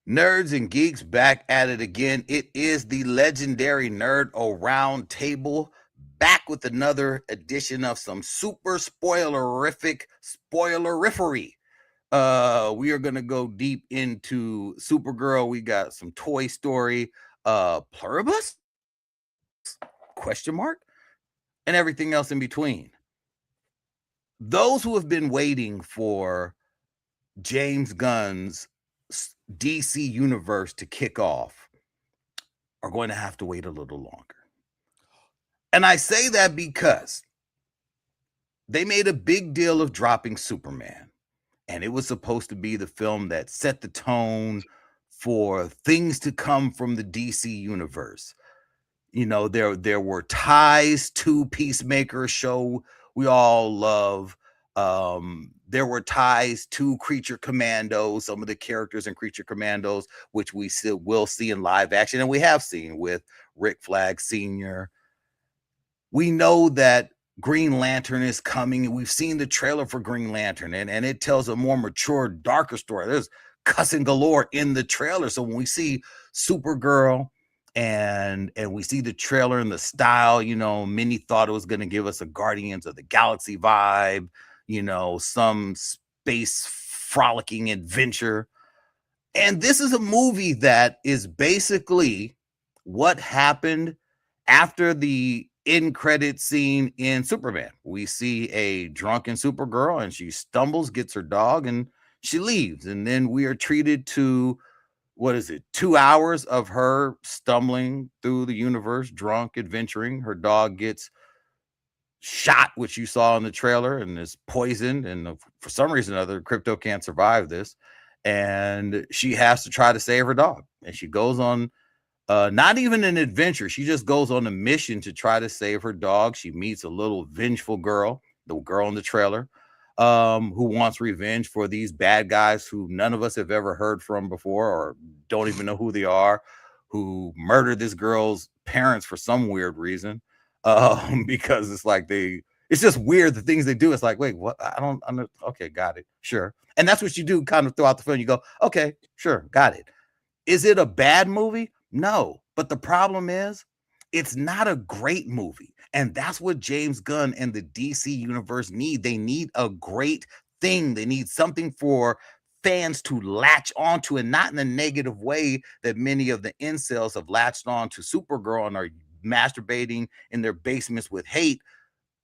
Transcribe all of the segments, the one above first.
Nerds and geeks back at it again. It is the legendary Nerd-O-Roundtable back with another edition of some super spoilerific we are gonna go deep into Supergirl. We got some Toy Story, Pluribus? Question mark? And everything else in between. Those who have been waiting for James Gunn's DC universe to kick off are going to have to wait a little longer. And I say that because they made a big deal of dropping Superman, and it was supposed to be the film that set the tone for things to come from the DC universe. You know, there were ties to Peacemaker, show we all love. There were ties to Creature Commandos, some of the characters in Creature Commandos, which we still will see in live action, and we have seen with Rick Flag Sr. We know that Green Lantern is coming, and we've seen the trailer for Green Lantern, and it tells a more mature, darker story. There's cussing galore in the trailer. So when we see Supergirl and we see the trailer and the style, you know, many thought it was going to give us a Guardians of the Galaxy vibe, you know, some space frolicking adventure. And this is a movie that is basically what happened after the end credit scene in Superman. We see a drunken Supergirl, and she stumbles, gets her dog, and she leaves. And then we are treated to, 2 hours of her stumbling through the universe, drunk, adventuring. Her dog gets shot, which you saw in the trailer, and is poisoned. And for some reason or other, Crypto can't survive this. And she has to try to save her dog. And she goes on not even an adventure. She just goes on a mission to try to save her dog. She meets a little vengeful girl, the girl in the trailer, who wants revenge for these bad guys who none of us have ever heard from before or don't even know who they are, who murdered this girl's parents for some weird reason. Because it's like it's just weird, the things they do. It's like, wait, what? I'm okay, got it. Sure. And that's what you do kind of throughout the film. You go, okay, sure, got it. Is it a bad movie? No. But the problem is, it's not a great movie. And that's what James Gunn and the DC universe need. They need a great thing. They need something for fans to latch onto, and not in a negative way that many of the incels have latched on to Supergirl and are masturbating in their basements with hate.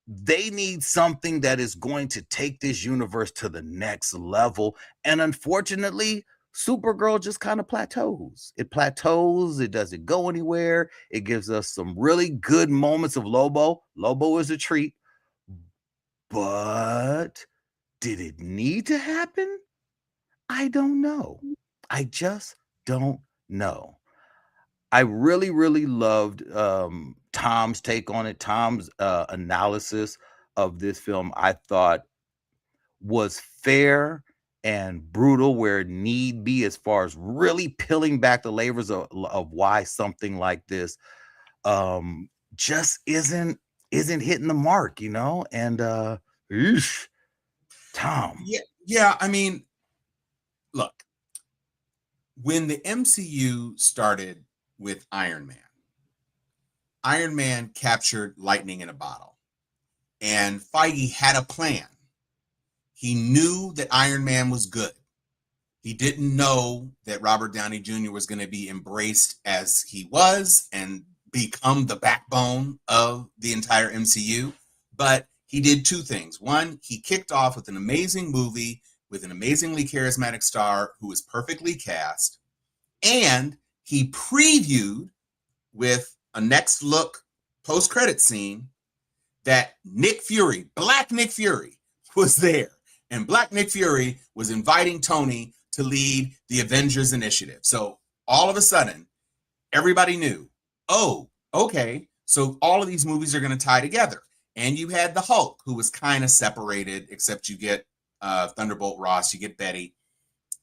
They need something that is going to take this universe to the next level. And unfortunately, Supergirl just kind of plateaus. It plateaus. It doesn't go anywhere. It gives us some really good moments of Lobo. Lobo is a treat. But did it need to happen? I don't know. I just don't know. I really, really loved Tom's take on it. Tom's analysis of this film, I thought, was fair and brutal where need be, as far as really peeling back the layers of why something like this just isn't hitting the mark, you know. And Tom. Yeah. I mean, look, when the MCU started with Iron Man captured lightning in a bottle, and Feige had a plan. He knew that Iron Man was good. He didn't know that Robert Downey Jr. was going to be embraced as he was and become the backbone of the entire MCU. But he did two things. One, he kicked off with an amazing movie with an amazingly charismatic star who was perfectly cast. And he previewed with a next look post-credit scene that Nick Fury, Black Nick Fury, was there. And Black Nick Fury was inviting Tony to lead the Avengers Initiative. So all of a sudden, everybody knew, oh, okay, so all of these movies are going to tie together. And you had the Hulk, who was kind of separated, except you get Thunderbolt Ross, you get Betty.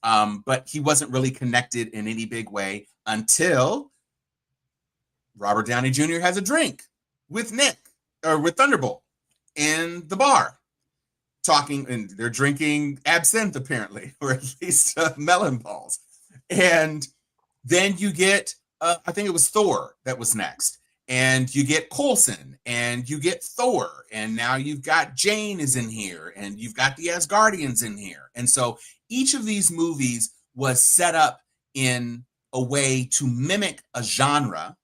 But he wasn't really connected in any big way until Robert Downey Jr. has a drink with Thunderbolt in the bar. Talking, and they're drinking absinthe apparently, or at least melon balls. And then you get, I think it was Thor that was next. And you get Coulson, and you get Thor, and now you've got Jane is in here, and you've got the Asgardians in here. And so each of these movies was set up in a way to mimic a genre.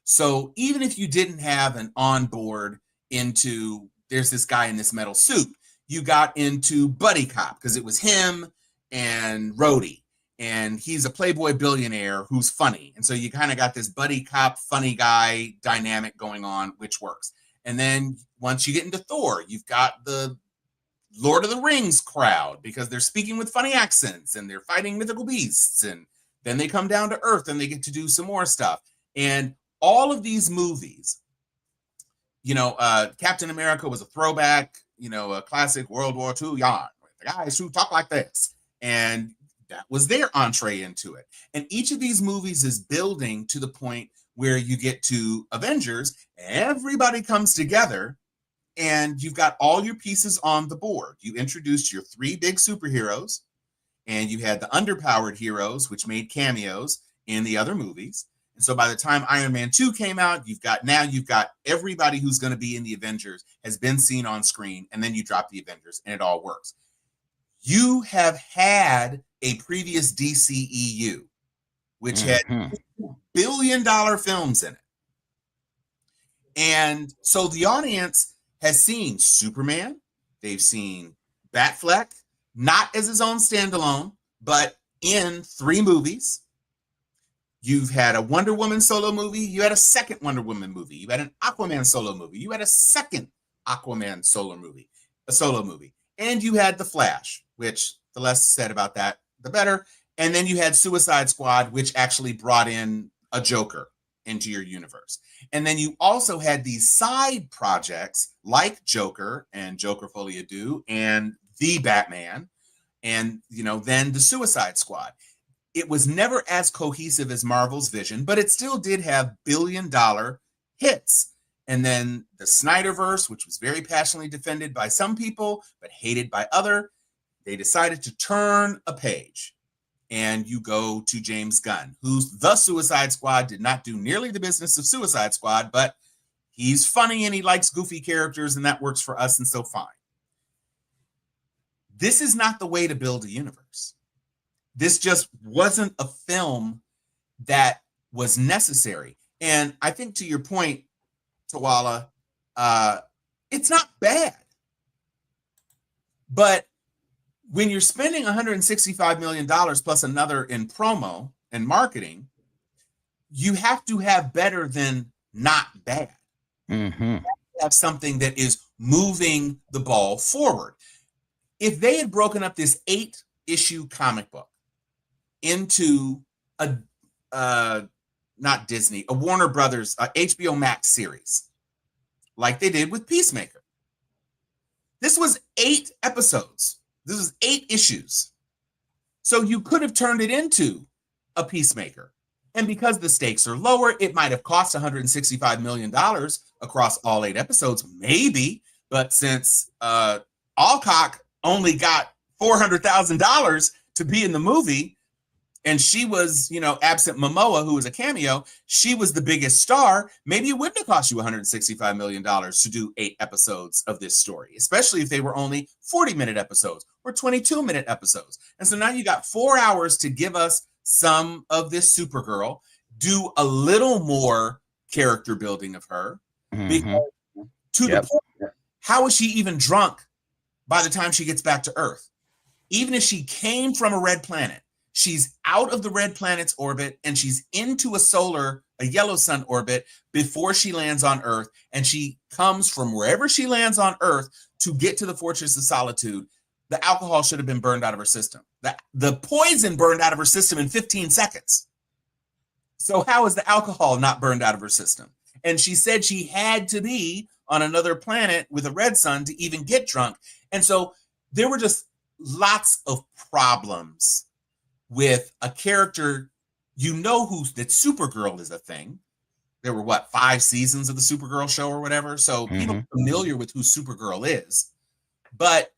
So even if you didn't have an onboard into, there's this guy in this metal suit, you got into Buddy Cop because it was him and Rhodey. And he's a playboy billionaire who's funny. And so you kind of got this buddy cop, funny guy dynamic going on, which works. And then once you get into Thor, you've got the Lord of the Rings crowd because they're speaking with funny accents and they're fighting mythical beasts. And then they come down to Earth and they get to do some more stuff. And all of these movies, you know, Captain America was a throwback, you know, a classic World War II yarn. The guys who talk like this. And that was their entree into it. And each of these movies is building to the point where you get to Avengers, everybody comes together, and you've got all your pieces on the board. You introduced your 3 big superheroes, and you had the underpowered heroes, which made cameos in the other movies. And so by the time Iron Man 2 came out, you've got everybody who's going to be in the Avengers has been seen on screen, and then you drop the Avengers, and it all works. You have had a previous DCEU, which had $2 billion films in it. And so the audience has seen Superman, they've seen Batfleck, not as his own standalone, but in 3 movies. You've had a Wonder Woman solo movie, you had a second Wonder Woman movie, you had an Aquaman solo movie, you had a second Aquaman solo movie, and you had The Flash, which the less said about that, the better. And then you had Suicide Squad, which actually brought in a Joker into your universe. And then you also had these side projects like Joker and Joker Folie à Deux and The Batman and, you know, then the Suicide Squad. It was never as cohesive as Marvel's vision, but it still did have billion-dollar hits. And then the Snyderverse, which was very passionately defended by some people, but hated by others, they decided to turn a page. And you go to James Gunn, whose The Suicide Squad did not do nearly the business of Suicide Squad, but he's funny and he likes goofy characters, and that works for us, and so fine. This is not the way to build a universe. This just wasn't a film that was necessary. And I think to your point, Tawala, it's not bad. But when you're spending $165 million plus another in promo and marketing, you have to have better than not bad. Mm-hmm. You have to have something that is moving the ball forward. If they had broken up this 8-issue comic book into a not Disney, a Warner Brothers, HBO Max series, like they did with Peacemaker. This was 8 episodes. This was 8 issues. So you could have turned it into a Peacemaker. And because the stakes are lower, it might have cost $165 million across all 8 episodes, maybe. But since Alcock only got $400,000 to be in the movie, and she was, you know, absent Momoa, who was a cameo, she was the biggest star, maybe it wouldn't have cost you $165 million to do 8 episodes of this story, especially if they were only 40-minute episodes or 22-minute episodes. And so now you got 4 hours to give us some of this Supergirl, do a little more character building of her. Mm-hmm. Because to the point, how is she even drunk by the time she gets back to Earth? Even if she came from a red planet, she's out of the red planet's orbit and she's into a yellow sun orbit before she lands on Earth. And she comes from wherever she lands on Earth to get to the Fortress of Solitude. The alcohol should have been burned out of her system. The poison burned out of her system in 15 seconds. So how is the alcohol not burned out of her system? And she said she had to be on another planet with a red sun to even get drunk. And so there were just lots of problems with a character, you know, that Supergirl is a thing. There were 5 seasons of the Supergirl show or whatever. So people are familiar with who Supergirl is, but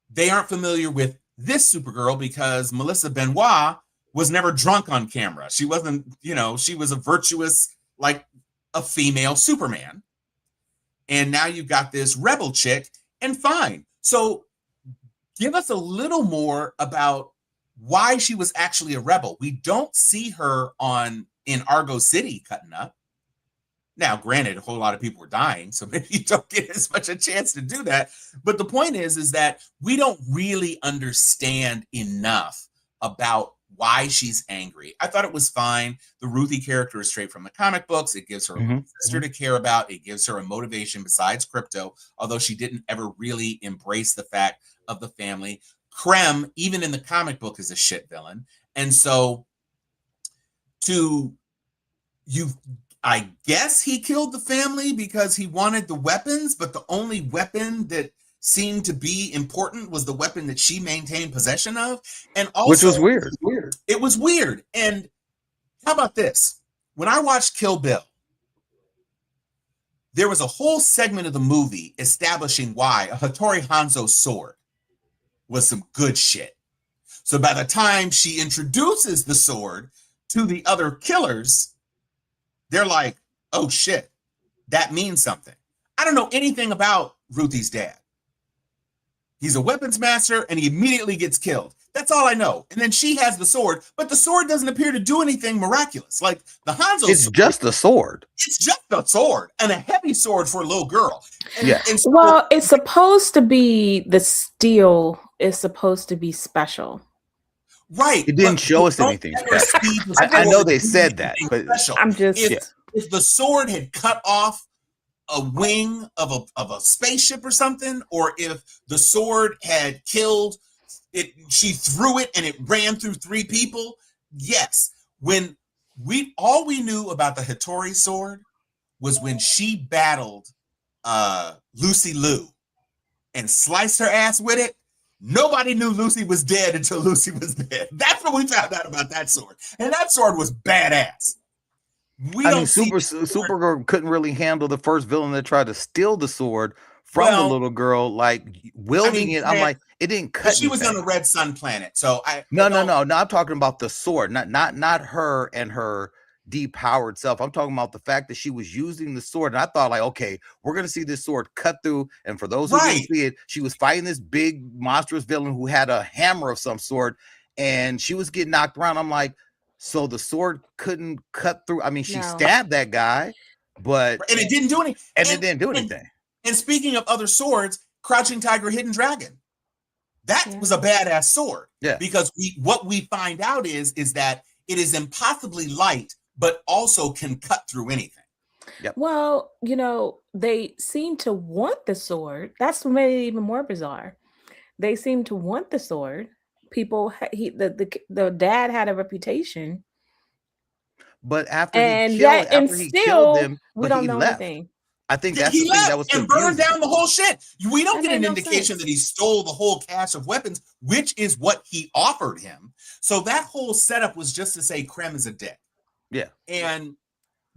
they aren't familiar with this Supergirl because Melissa Benoist was never drunk on camera. She wasn't, she was a virtuous, like a female Superman. And now you've got this rebel chick, and fine. So give us a little more about why she was actually a rebel. We don't see her in Argo City cutting up. Now, granted, a whole lot of people were dying, so maybe you don't get as much a chance to do that. But the point is that we don't really understand enough about why she's angry. I thought it was fine. The Ruthie character is straight from the comic books. It gives her a sister to care about. It gives her a motivation besides Krypto, although she didn't ever really embrace the fact of the family. Krem, even in the comic book, is a shit villain. And so I guess he killed the family because he wanted the weapons, but the only weapon that seemed to be important was the weapon that she maintained possession of. And also, which was weird. It was weird. And how about this? When I watched Kill Bill, there was a whole segment of the movie establishing why a Hattori Hanzo sword was some good shit. So by the time she introduces the sword to the other killers, they're like, oh shit, that means something. I don't know anything about Ruthie's dad. He's a weapons master and he immediately gets killed. That's all I know. And then she has the sword, but the sword doesn't appear to do anything miraculous. Like the Hanzo It's just a sword. It's just a sword, and a heavy sword for a little girl. And so, well, it's supposed to be, the steel is supposed to be special. Right. It didn't show us anything. I know they said that, but I'm just if the sword had cut off a wing of a spaceship or something, or if the sword had killed it, she threw it and it ran through 3 people. Yes. When all we knew about the Hattori sword was when she battled Lucy Liu and sliced her ass with it. Nobody knew Lucy was dead until Lucy was dead. That's what we found out about that sword. And that sword was badass. Supergirl couldn't really handle the first villain that tried to steal the sword from the little girl, like wielding it. I'm like, it didn't cut. She was on a Red Sun planet, so no. I'm talking about the sword, not her and her depowered self. I'm talking about the fact that she was using the sword, and I thought, like, okay, we're gonna see this sword cut through. And for those who didn't see it, she was fighting this big monstrous villain who had a hammer of some sort, and she was getting knocked around. I'm like, so the sword couldn't cut through. I mean, she stabbed that guy, but it didn't do anything. It didn't do anything. And speaking of other swords, Crouching Tiger, Hidden Dragon, that was a badass sword. Yeah. Because what we find out is that it is impossibly light, but also can cut through anything. Yep. Well, they seem to want the sword. That's what made it even more bizarre. They seem to want the sword. People, the dad had a reputation, but after he killed them, we don't know left. anything. I think that's the thing that was confusing. And burned down the whole shit. We don't get an indication that he stole the whole cache of weapons, which is what he offered him. So that whole setup was just to say Krem is a dick. Yeah. And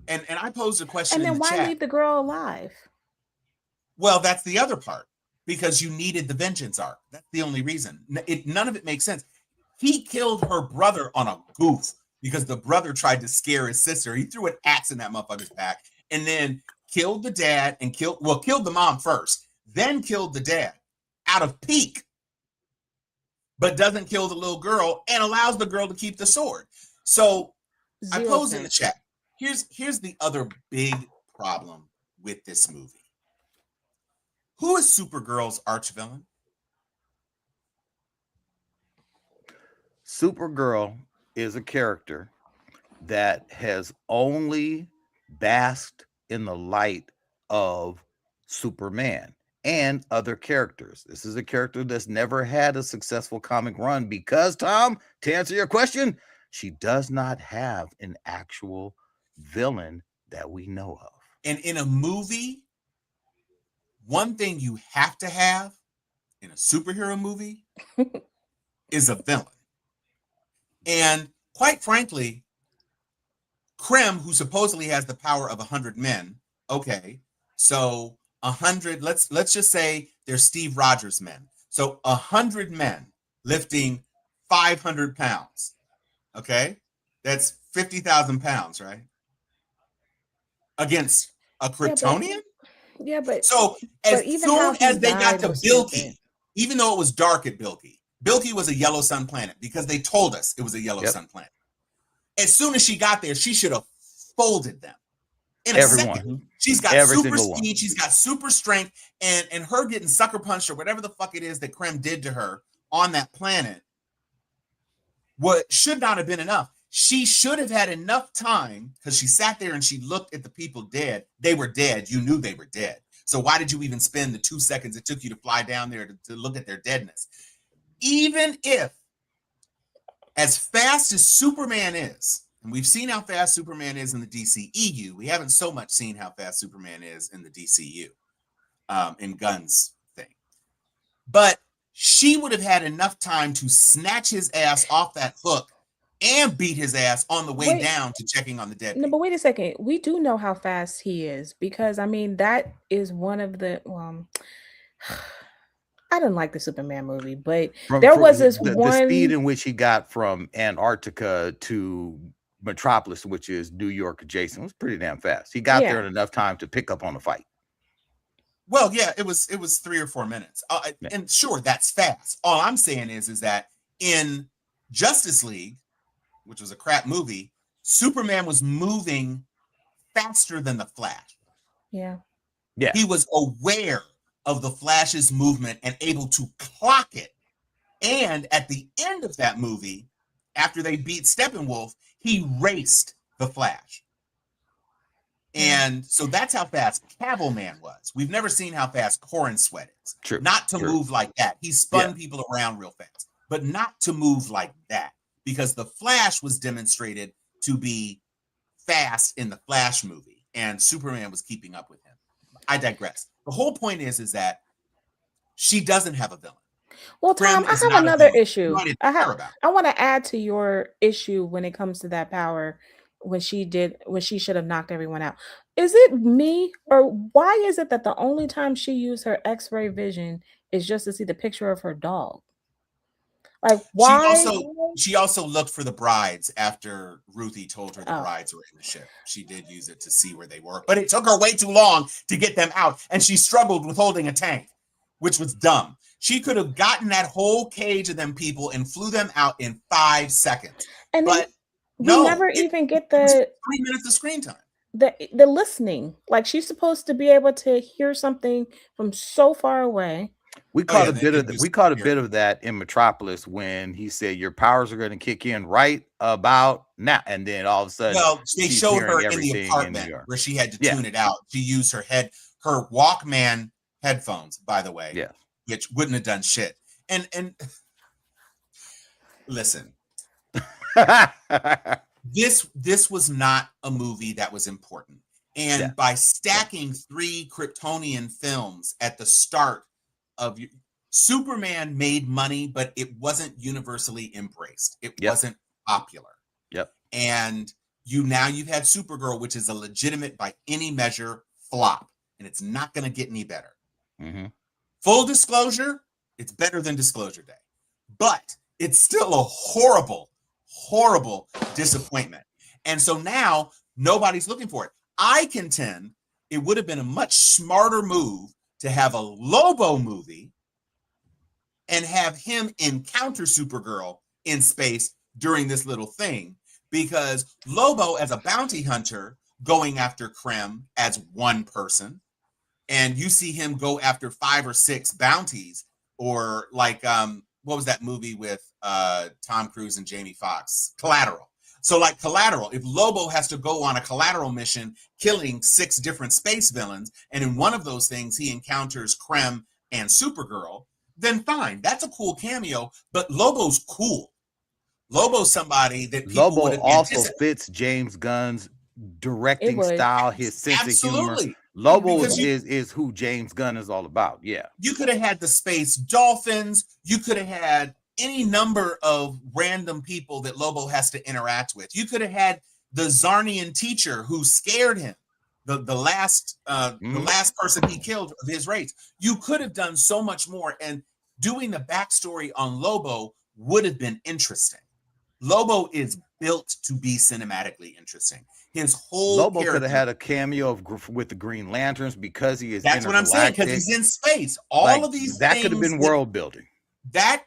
I posed a question. And then in the why chat. leave the girl alive? Well, that's the other part. Because you needed the vengeance arc. That's the only reason. None of it makes sense. He killed her brother on a goof because the brother tried to scare his sister. He threw an axe in that motherfucker's back and then killed the dad and killed the mom first, then killed the dad out of pique, but doesn't kill the little girl and allows the girl to keep the sword. So I posed in the chat. Here's the other big problem with this movie. Who is Supergirl's arch-villain? Supergirl is a character that has only basked in the light of Superman and other characters. This is a character that's never had a successful comic run because, Tom, to answer your question, she does not have an actual villain that we know of. And in a movie, one thing you have to have in a superhero movie is a villain. And quite frankly, Krem, who supposedly has the power of 100 men, okay, so 100, let's just say they're Steve Rogers men. So 100 men lifting 500 pounds, Okay, that's 50,000 pounds, right? Against a Kryptonian. Yeah, but So as even soon how he as they got died to was Bilky, stupid. even though it was dark at Bilky, Bilky was a yellow sun planet because they told us it was a yellow sun planet. As soon as she got there, she should have folded them in a second. She's got super speed, she's got super strength, and her getting sucker punched or whatever the fuck it is that Krem did to her on that planet, what should not have been enough. She should have had enough time because she sat there and she looked at the people dead. They were dead. You knew they were dead. So why did you even spend the 2 seconds it took you to fly down there to look at their deadness? Even if, as fast as Superman is, and we've seen how fast Superman is in the DCEU, we haven't so much seen how fast Superman is in the DCU, in Gunn's thing. But she would have had enough time to snatch his ass off that hook and beat his ass on the way down to checking on the dead. No, but wait a second. We do know how fast he is because I mean that is one of the I didn't like the Superman movie, but there was this the speed in which he got from Antarctica to Metropolis, which is New York adjacent, was pretty damn fast. He got there in enough time to pick up on the fight. Well, yeah, it was 3 or 4 minutes, and sure, that's fast. All I'm saying is that in Justice League, which was a crap movie, Superman was moving faster than the Flash. Yeah. He was aware of the Flash's movement and able to clock it. And at the end of that movie, after they beat Steppenwolf, he raced the Flash. And so that's how fast Cavalman was. We've never seen how fast Corin Sweat is. True. Not to move like that. He spun people around real fast, but not to move like that. Because the Flash was demonstrated to be fast in the Flash movie, and Superman was keeping up with him. I digress. The whole point is that she doesn't have a villain. Well, Tom, I have another issue. I want to add to your issue when it comes to that power when she should have knocked everyone out. Is it me, or why is it that the only time she used her X-ray vision is just to see the picture of her dog? Like, why? She also looked for the brides after Ruthie told her the brides were in the ship. She did use it to see where they were, but it took her way too long to get them out, and she struggled with holding a tank, which was dumb. She could have gotten that whole cage of them people and flew them out in 5 seconds. And but we never even get the 3 minutes of screen time. The listening. Like, she's supposed to be able to hear something from so far away. We caught a bit of that in Metropolis when he said your powers are going to kick in right about now, and then all of a sudden, they showed her in the apartment where she had to tune it out. She used her Walkman headphones, by the way, which wouldn't have done shit. And listen, this was not a movie that was important, and by stacking 3 Kryptonian films at the start of Superman made money, but it wasn't universally embraced. It wasn't popular. And you've had Supergirl, which is a legitimate, by any measure, flop, and it's not going to get any better. Full disclosure, it's better than Disclosure Day, but it's still a horrible, horrible disappointment. And so now nobody's looking for it. I contend it would have been a much smarter move to have a Lobo movie and have him encounter Supergirl in space during this little thing, because Lobo as a bounty hunter going after Krem as one person, and you see him go after 5 or 6 bounties, or like what was that movie with Tom Cruise and Jamie Foxx? Collateral. So like Collateral, if Lobo has to go on a Collateral mission killing 6 different space villains, and in one of those things he encounters Krem and Supergirl, then fine, that's a cool cameo, but Lobo's cool. Lobo's somebody that people Lobo also fits James Gunn's directing style, his sense of humor. Lobo is who James Gunn is all about. Yeah. You could have had the space dolphins, you could have had any number of random people that Lobo has to interact with. You could have had the Zarnian teacher who scared him, the last person he killed of his race. You could have done so much more, and doing the backstory on Lobo would have been interesting. Lobo is built to be cinematically interesting. His whole Lobo character could have had a cameo with the Green Lanterns because he is That's what I'm saying, because intergalactic. he's in space. All of these that things could have been world building. That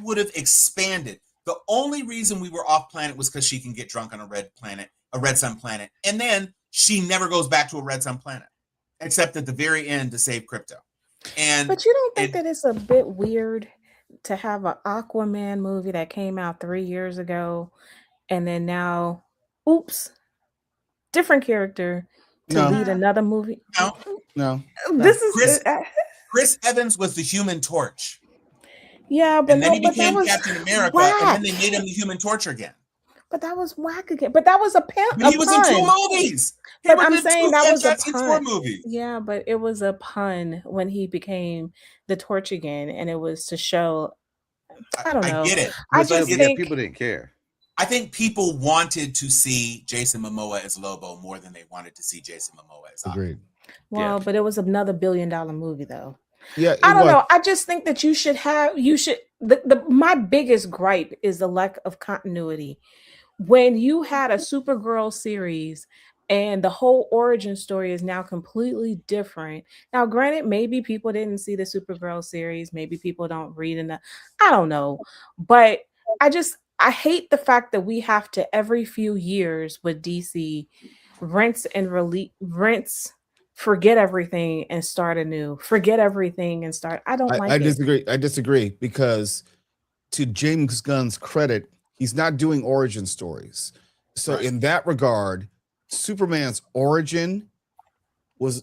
would have expanded. The only reason we were off planet was because she can get drunk on a red sun planet, and then she never goes back to a red sun planet, except at the very end to save Krypto. But you don't think that it's a bit weird to have an Aquaman movie that came out 3 years ago, and then now, oops, different character to lead another movie? No. This is Chris Evans was the Human Torch. Yeah, but and then he became Captain America, whack. And then they made him the Human Torch again. But that was whack again. But that was a pun. He was in 2 movies. But I'm saying that was a pun. Movies. Yeah, but it was a pun when he became the Torch again, and it was to show. I don't know. I get it. I just think people didn't care. I think people wanted to see Jason Momoa as Lobo more than they wanted to see Jason Momoa as Aquaman. Agreed. Well, but it was another $1 billion movie, though. Yeah, I don't know. I just think that my biggest gripe is the lack of continuity. When you had a Supergirl series and the whole origin story is now completely different. Now, granted, maybe people didn't see the Supergirl series. Maybe people don't read I don't know. But I hate the fact that we have to every few years with DC rinse, forget everything and start anew. Forget everything and start. I disagree. I disagree because to James Gunn's credit, he's not doing origin stories. So in that regard, Superman's origin was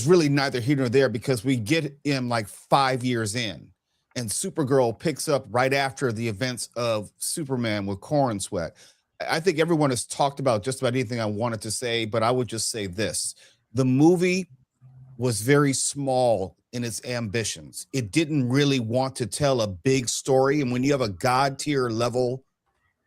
really neither here nor there because we get him like 5 years in, and Supergirl picks up right after the events of Superman with Corn Sweat. I think everyone has talked about just about anything I wanted to say, but I would just say this. The movie was very small in its ambitions. It didn't really want to tell a big story. And when you have a God tier level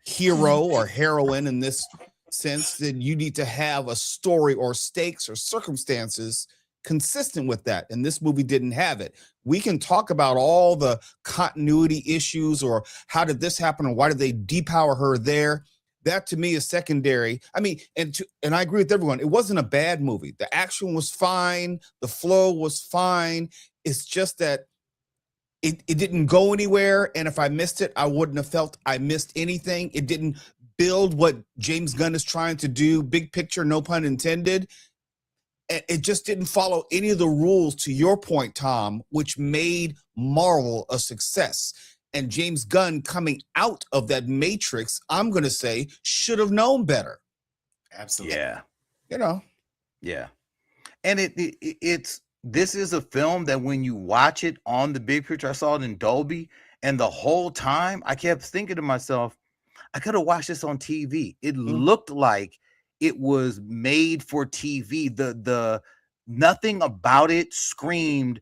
hero or heroine in this sense, then you need to have a story or stakes or circumstances consistent with that. And this movie didn't have it. We can talk about all the continuity issues or how did this happen or why did they depower her there? That to me is secondary. I mean, and I agree with everyone. It wasn't a bad movie. The action was fine. The flow was fine. It's just that it didn't go anywhere. And if I missed it, I wouldn't have felt I missed anything. It didn't build what James Gunn is trying to do. Big picture, no pun intended. It just didn't follow any of the rules, to your point, Tom, which made Marvel a success. And James Gunn coming out of that matrix, I'm going to say, should have known better. Absolutely. Yeah. Yeah. And this is a film that when you watch it on the big picture, I saw it in Dolby, and the whole time I kept thinking to myself, I could have watched this on TV. It looked like it was made for TV. The nothing about it screamed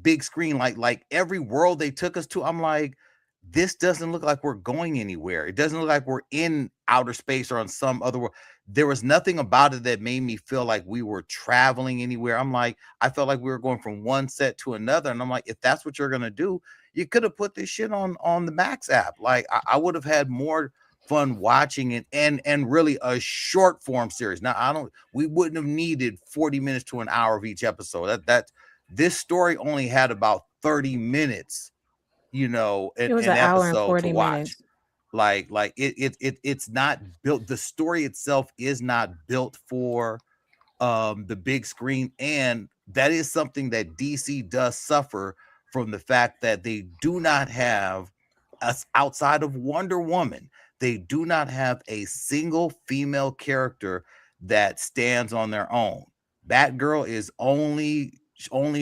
big screen, like every world they took us to. I'm like, this doesn't look like we're going anywhere. It doesn't look like we're in outer space or on some other world. There was nothing about it that made me feel like we were traveling anywhere. I'm like, I felt like we were going from one set to another. And I'm like, if that's what you're going to do, you could have put this shit on the Max app. Like I would have had more fun watching it and really a short form series. Now we wouldn't have needed 40 minutes to an hour of each episode. This story only had about 30 minutes, an hour and 40 to watch. minutes. Like it's not built. The story itself is not built for the big screen, and that is something that DC does suffer from, the fact that they do not have us outside of Wonder Woman. They do not have a single female character that stands on their own. Batgirl is only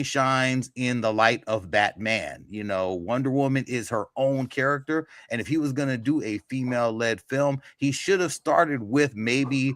shines in the light of Batman. Wonder Woman is her own character, and if he was going to do a female-led film, he should have started with maybe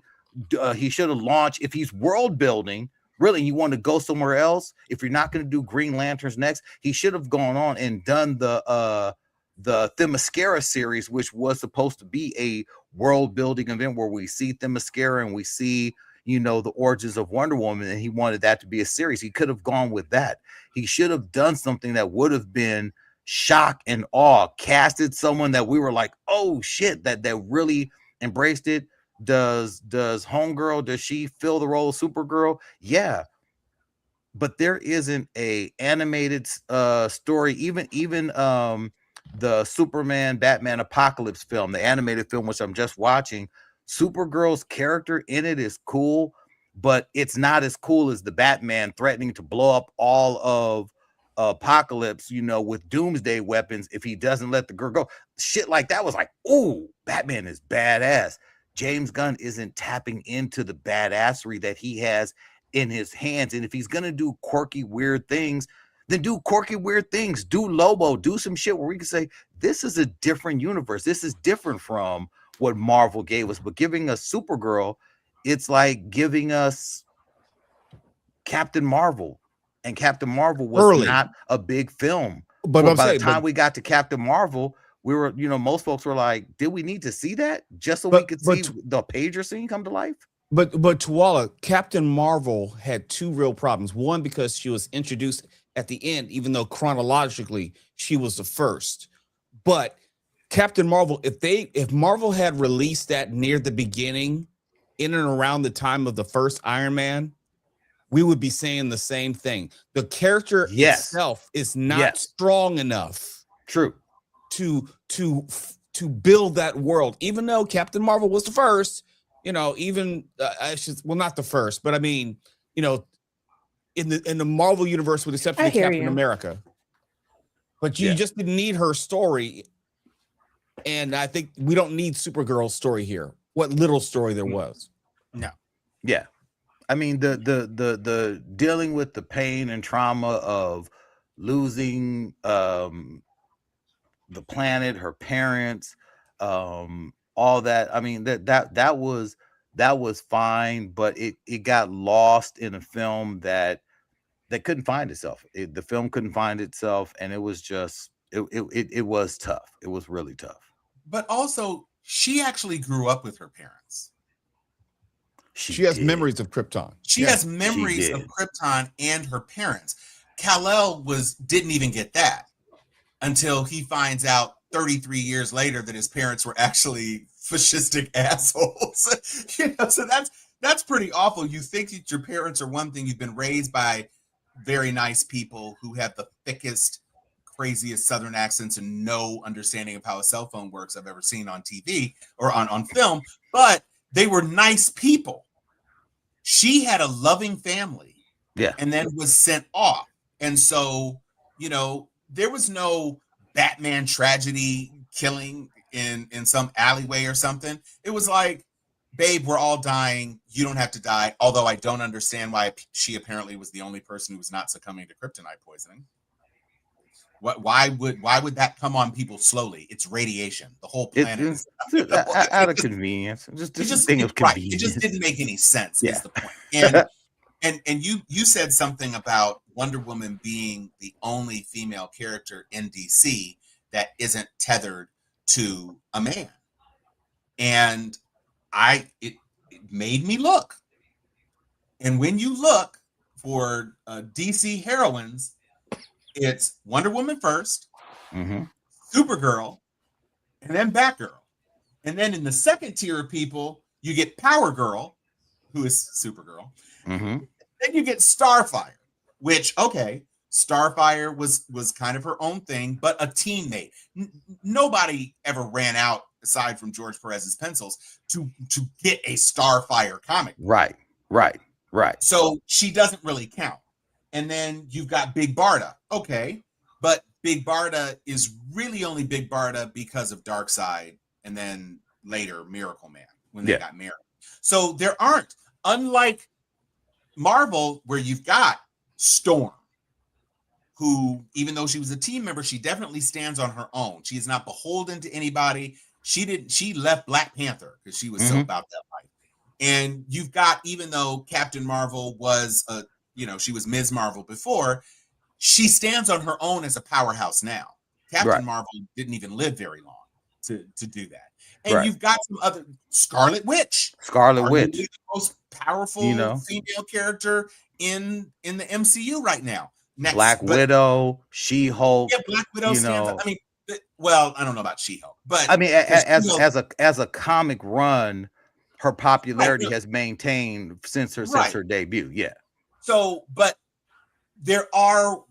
he should have launched, if he's world building really, you want to go somewhere else, if you're not going to do Green Lanterns next, he should have gone on and done the Themyscira series, which was supposed to be a world building event where we see Themyscira and we see the origins of Wonder Woman, and he wanted that to be a series. He could have gone with that. He should have done something that would have been shock and awe, casted someone that we were like, oh shit, that really embraced it. Does Homegirl, does she fill the role of Supergirl? Yeah. But there isn't a animated story, even the Superman Batman Apocalypse film, the animated film, which I'm just watching. Supergirl's character in it is cool, but it's not as cool as the Batman threatening to blow up all of Apocalypse, with doomsday weapons if he doesn't let the girl go. Shit like that was like, ooh, Batman is badass. James Gunn isn't tapping into the badassery that he has in his hands. And if he's gonna do quirky, weird things, then do quirky, weird things. Do Lobo, do some shit where we can say, this is a different universe. This is different from what Marvel gave us. But giving us Supergirl, it's like giving us Captain Marvel. And Captain Marvel was not a big film. But by the time we got to Captain Marvel, we were, most folks were like, did we need to see that just so we could see the pager scene come to life? But Tuala, Captain Marvel had two real problems. One, because she was introduced at the end, even though chronologically she was the first. But Captain Marvel, if Marvel had released that near the beginning, in and around the time of the first Iron Man, we would be saying the same thing. The character itself is not strong enough. True. To build that world, even though Captain Marvel was the first. Not the first, but I mean, in the Marvel universe, with the exception of Captain America. But you just didn't need her story, and I think we don't need Supergirl's story here. What little story there was. No. Yeah. I mean, the dealing with the pain and trauma of losing the planet, her parents, all that. I mean, that was fine, but it got lost in a film that couldn't find itself. The film couldn't find itself, and it was just it was tough. It was really tough. But also, she actually grew up with her parents. She has memories of Krypton. She has memories of Krypton and her parents. Kal-El didn't even get that until he finds out 33 years later that his parents were actually fascistic assholes. So that's pretty awful. You think that your parents are one thing. You've been raised by very nice people who have the thickest, craziest Southern accents and no understanding of how a cell phone works I've ever seen on TV or on film, but they were nice people. She had a loving family, and then was sent off. And so, there was no Batman tragedy killing in some alleyway or something. It was like, babe, we're all dying. You don't have to die. Although I don't understand why she apparently was the only person who was not succumbing to kryptonite poisoning. Why would that come on people slowly? It's radiation. The whole planet out of convenience. Just thing of convenience. It just didn't make any sense. Is the point. And you said something about Wonder Woman being the only female character in DC that isn't tethered to a man, and it made me look. And when you look for DC heroines, it's Wonder Woman first, Supergirl, and then Batgirl. And then in the second tier of people, you get Power Girl, who is Supergirl. Then you get Starfire, which, Starfire was kind of her own thing, but a teammate. Nobody ever ran out, aside from George Perez's pencils, to get a Starfire comic. Right. So she doesn't really count. And then you've got Big Barda. Okay, but Big Barda is really only Big Barda because of Darkseid, and then later Miracle Man when they got married. So there aren't, unlike Marvel, where you've got Storm, who, even though she was a team member, she definitely stands on her own. She is not beholden to anybody. She left Black Panther because she was so about that life. And you've got, even though Captain Marvel was she was Ms. Marvel before, she stands on her own as a powerhouse now. Captain Marvel didn't even live very long to do that. And you've got some other, Scarlet Witch, the most powerful female character in the MCU right now. next. Black Widow, She-Hulk. Yeah, Black Widow stands up. I mean, well, I don't know about She-Hulk, but I mean, as a comic run, her popularity has maintained since her debut. Yeah. So, but there are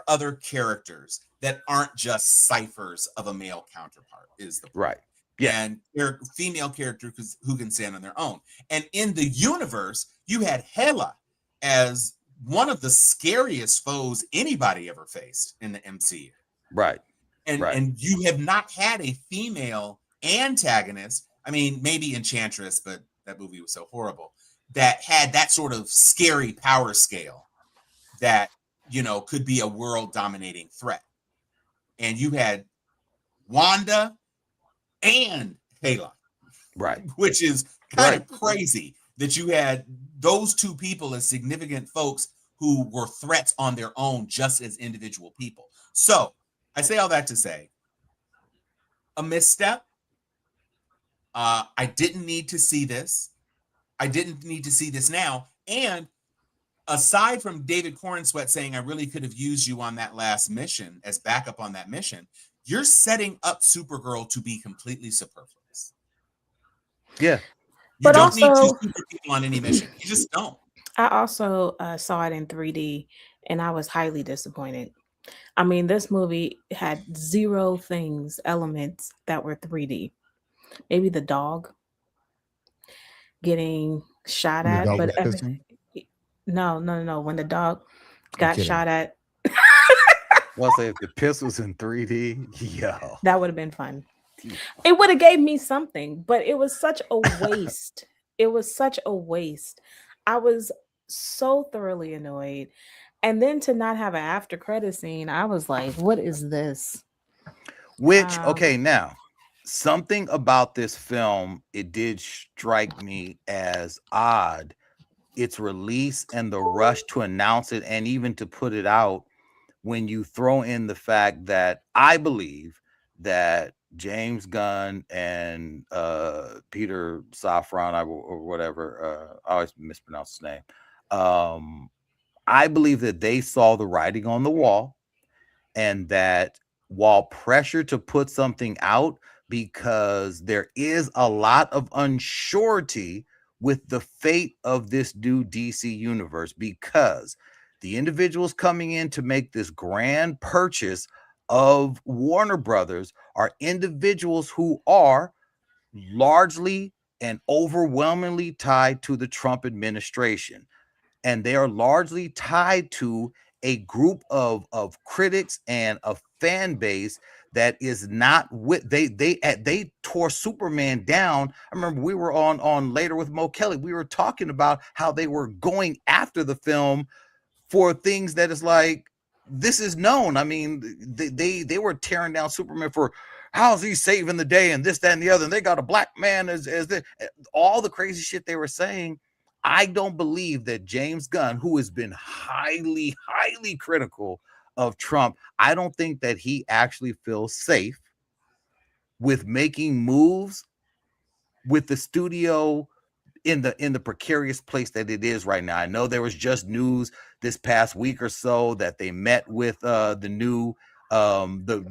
other characters that aren't just ciphers of a male counterpart. Is the point. Right? Yeah. And they're female characters who can stand on their own. And in the universe, you had Hela as one of the scariest foes anybody ever faced in the MCU. Right. And you have not had a female antagonist. I mean, maybe Enchantress, but that movie was so horrible, that had that sort of scary power scale that, you know, could be a world dominating threat. And you had Wanda and Hela, right? Which is kind of crazy that you had those two people as significant folks who were threats on their own, just as individual people. So I say all that to say, a misstep. I didn't need to see this. I didn't need to see this now. And aside from David Cornsweet saying, I really could have used you on that last mission as backup on that mission, you're setting up Supergirl to be completely superfluous. Yeah. You don't need two super people on any mission. You just don't. I also saw it in 3D, and I was highly disappointed. I mean, this movie had zero elements that were 3D. Maybe the dog getting shot at, but no. When the dog got shot at, well, say if the pistol's in 3D, yo, that would have been fun. It would have gave me something, but it was such a waste. It was such a waste. I was so thoroughly annoyed. And then to not have an after credit scene, I was like, what is this? Which, okay, now, something about this film, it did strike me as odd. Its release and the rush to announce it and even to put it out, when you throw in the fact that I believe that James Gunn and Peter Safran or whatever, I always mispronounce his name. I believe that they saw the writing on the wall, and that while pressure to put something out, because there is a lot of unsurety with the fate of this new DC universe, because the individuals coming in to make this grand purchase of Warner Brothers are individuals who are largely and overwhelmingly tied to the Trump administration. And they are largely tied to a group of critics and a fan base that is not with they tore Superman down. I remember we were on Later with Mo Kelly. We were talking about how they were going after the film for things that is like, this is known. I mean, they were tearing down Superman for how's he saving the day and this, that, and the other. And they got a black man as all the crazy shit they were saying. I don't believe that James Gunn, who has been highly, highly critical of Trump, I don't think that he actually feels safe with making moves with the studio in the precarious place that it is right now. I know there was just news this past week or so that they met with the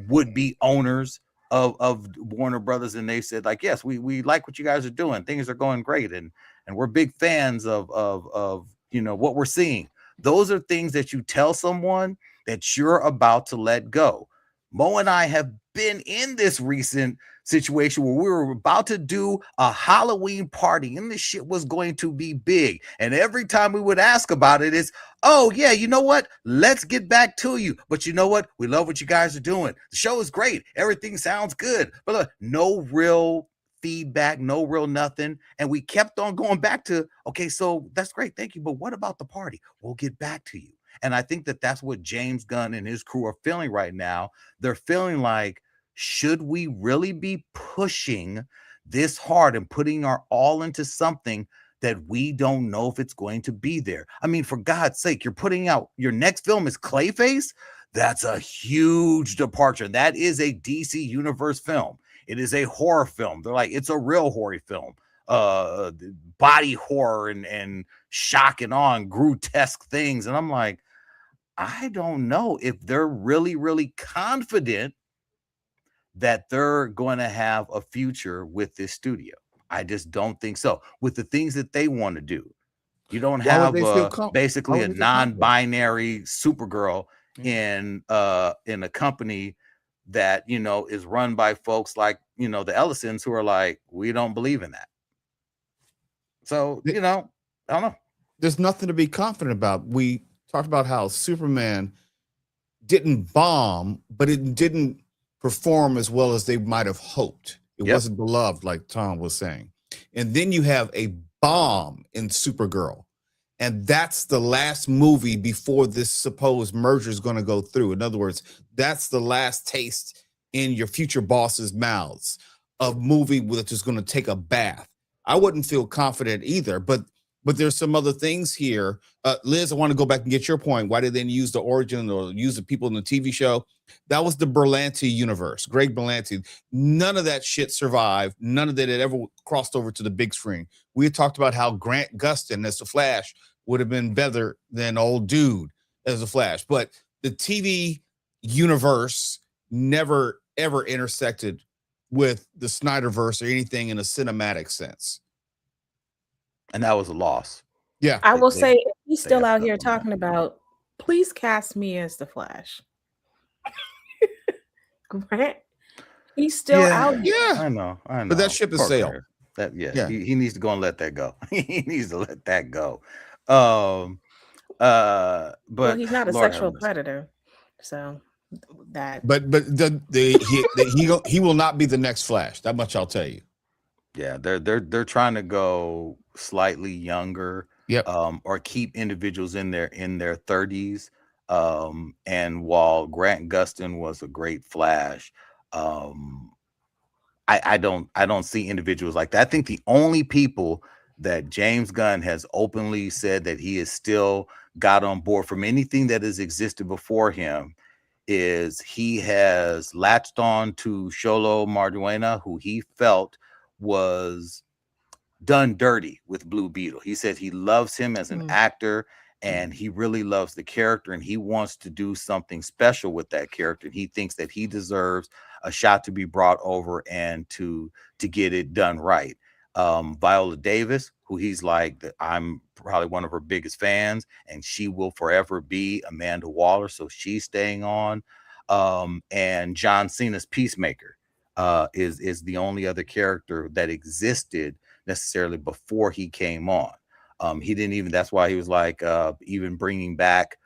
would-be owners of Warner Brothers, and they said, like, yes, we like what you guys are doing. Things are going great, and we're big fans of you know what we're seeing. Those are things that you tell someone that you're about to let go. Mo and I have been in this recent situation where we were about to do a Halloween party and this shit was going to be big. And every time we would ask about it, it's, oh yeah, you know what? Let's get back to you. But you know what? We love what you guys are doing. The show is great. Everything sounds good. But look, no real feedback, no real nothing. And we kept on going back to, okay, so that's great. Thank you. But what about the party? We'll get back to you. And I think that that's what James Gunn and his crew are feeling right now. They're feeling like, should we really be pushing this hard and putting our all into something that we don't know if it's going to be there? I mean, for God's sake, you're putting out your next film is Clayface. That's a huge departure. That is a DC Universe film. It is a horror film. They're like, it's a real horror film. Body horror and shock and awe and grotesque things. And I'm like, I don't know if they're really, really confident that they're going to have a future with this studio. I just don't think so. With the things that they want to do, you don't have basically a non-binary Supergirl in a company that, you know, is run by folks like, you know, the Ellisons, who are like, we don't believe in that. So, you know, I don't know. There's nothing to be confident about. We talked about how Superman didn't bomb, but it didn't perform as well as they might have hoped. It wasn't beloved, like Tom was saying. And then you have a bomb in Supergirl. And that's the last movie before this supposed merger is going to go through. In other words, that's the last taste in your future boss's mouths of movie which is going to take a bath. I wouldn't feel confident either, but there's some other things here. Liz, I want to go back and get your point. Why did they use the origin or use the people in the TV show? That was the Berlanti universe, Greg Berlanti. None of that shit survived. None of that had ever crossed over to the big screen. We had talked about how Grant Gustin as the Flash would have been better than old dude as the Flash. But the TV universe never, ever intersected with the Snyderverse or anything in a cinematic sense. And that was a loss. Yeah. I will say, if he's still out here talking about, please cast me as the Flash. Grant, he's still out here. Yeah, I know. But that ship is sailed. He needs to go and let that go. He needs to let that go. But well, he's not a sexual predator, so that. But he will not be the next Flash. That much I'll tell you. Yeah, they're trying to go slightly younger, or keep individuals in their 30s. And while Grant Gustin was a great Flash, I don't see individuals like that. I think the only people that James Gunn has openly said that he is still got on board from anything that has existed before him is he has latched on to Xolo Maridueña, who he felt was done dirty with Blue Beetle. He said he loves him as an actor, and he really loves the character, and he wants to do something special with that character. He thinks that he deserves a shot to be brought over and to get it done right. Viola Davis, who he's like, I'm probably one of her biggest fans, and she will forever be Amanda Waller, so she's staying on. And John Cena's Peacemaker is the only other character that existed necessarily before he came on. He didn't even, that's why he was like, even bringing back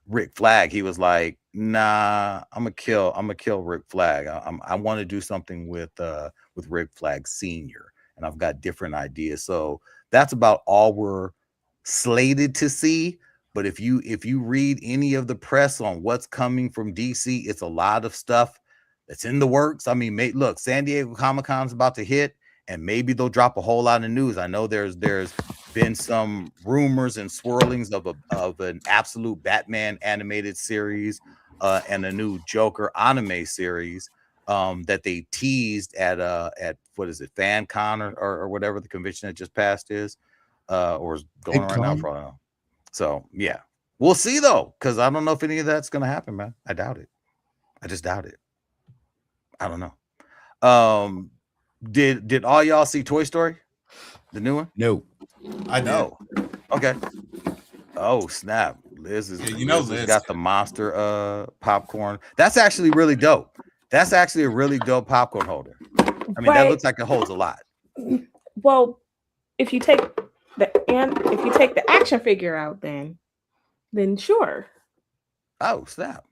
Rick Flag, he was like, nah, I'm gonna kill Rick Flag. I want to do something with Rick Flag Sr., and I've got different ideas. So that's about all we're slated to see. But if you read any of the press on what's coming from DC, it's a lot of stuff that's in the works. I mean, look, San Diego Comic-Con's about to hit, and maybe they'll drop a whole lot of news. I know there's been some rumors and swirlings of an absolute Batman animated series and a new Joker anime series that they teased at what is it, FanCon or whatever the convention that just passed is, or is going right now for now. So yeah, we'll see though, because I don't know if any of that's gonna happen, man. I doubt it. I just doubt it. I don't know. Did all y'all see Toy Story, the new one? No, I know. Okay. Oh snap! Liz has got the monster popcorn. That's actually really dope. That's actually a really dope popcorn holder. I mean, that looks like it holds a lot. Well, if you take the action figure out, then sure. Oh snap!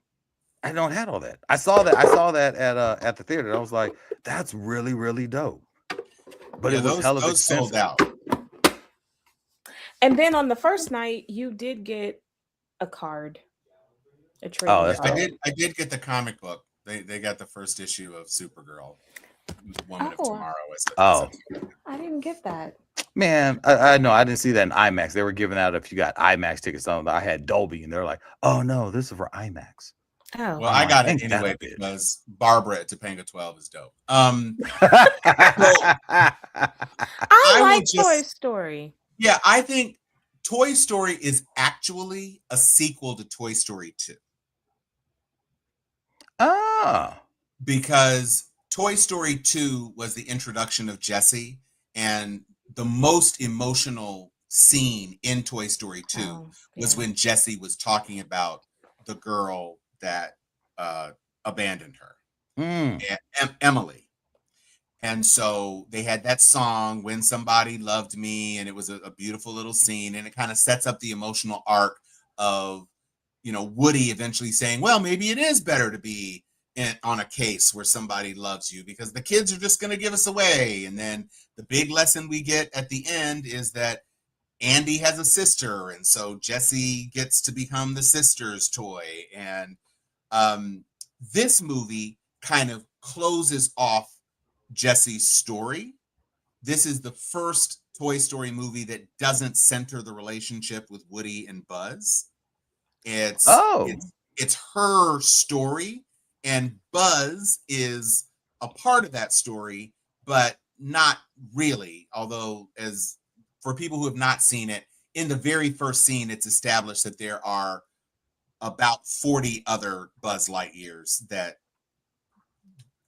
I don't have all that. I saw that at the theater. I was like, that's really, really dope. But it was hella expensive. Sold out. And then on the first night, you did get a card. A trade. Oh, that's I did get the comic book. They got the first issue of Supergirl, Woman of Tomorrow. I didn't get that. Man, I know I didn't see that in IMAX. They were giving out if you got IMAX tickets. I had Dolby, and they're like, "Oh no, this is for IMAX." Oh, well, I got it anyway because Barbara at Topanga 12 is dope. I like Toy Story. Yeah, I think Toy Story is actually a sequel to Toy Story 2. Because Toy Story 2 was the introduction of Jessie, and the most emotional scene in Toy Story 2 was when Jessie was talking about the girl that abandoned her, Emily. And so they had that song, When Somebody Loved Me, and it was a beautiful little scene, and it kind of sets up the emotional arc of, Woody eventually saying, well, maybe it is better to be on a case where somebody loves you because the kids are just going to give us away. And then the big lesson we get at the end is that Andy has a sister, and so Jessie gets to become the sister's toy. And this movie kind of closes off Jessie's story. This is the first Toy Story movie that doesn't center the relationship with Woody and Buzz. It's her story, and Buzz is a part of that story, but not really. Although, as for people who have not seen it, in the very first scene, it's established that there are about 40 other Buzz Lightyears that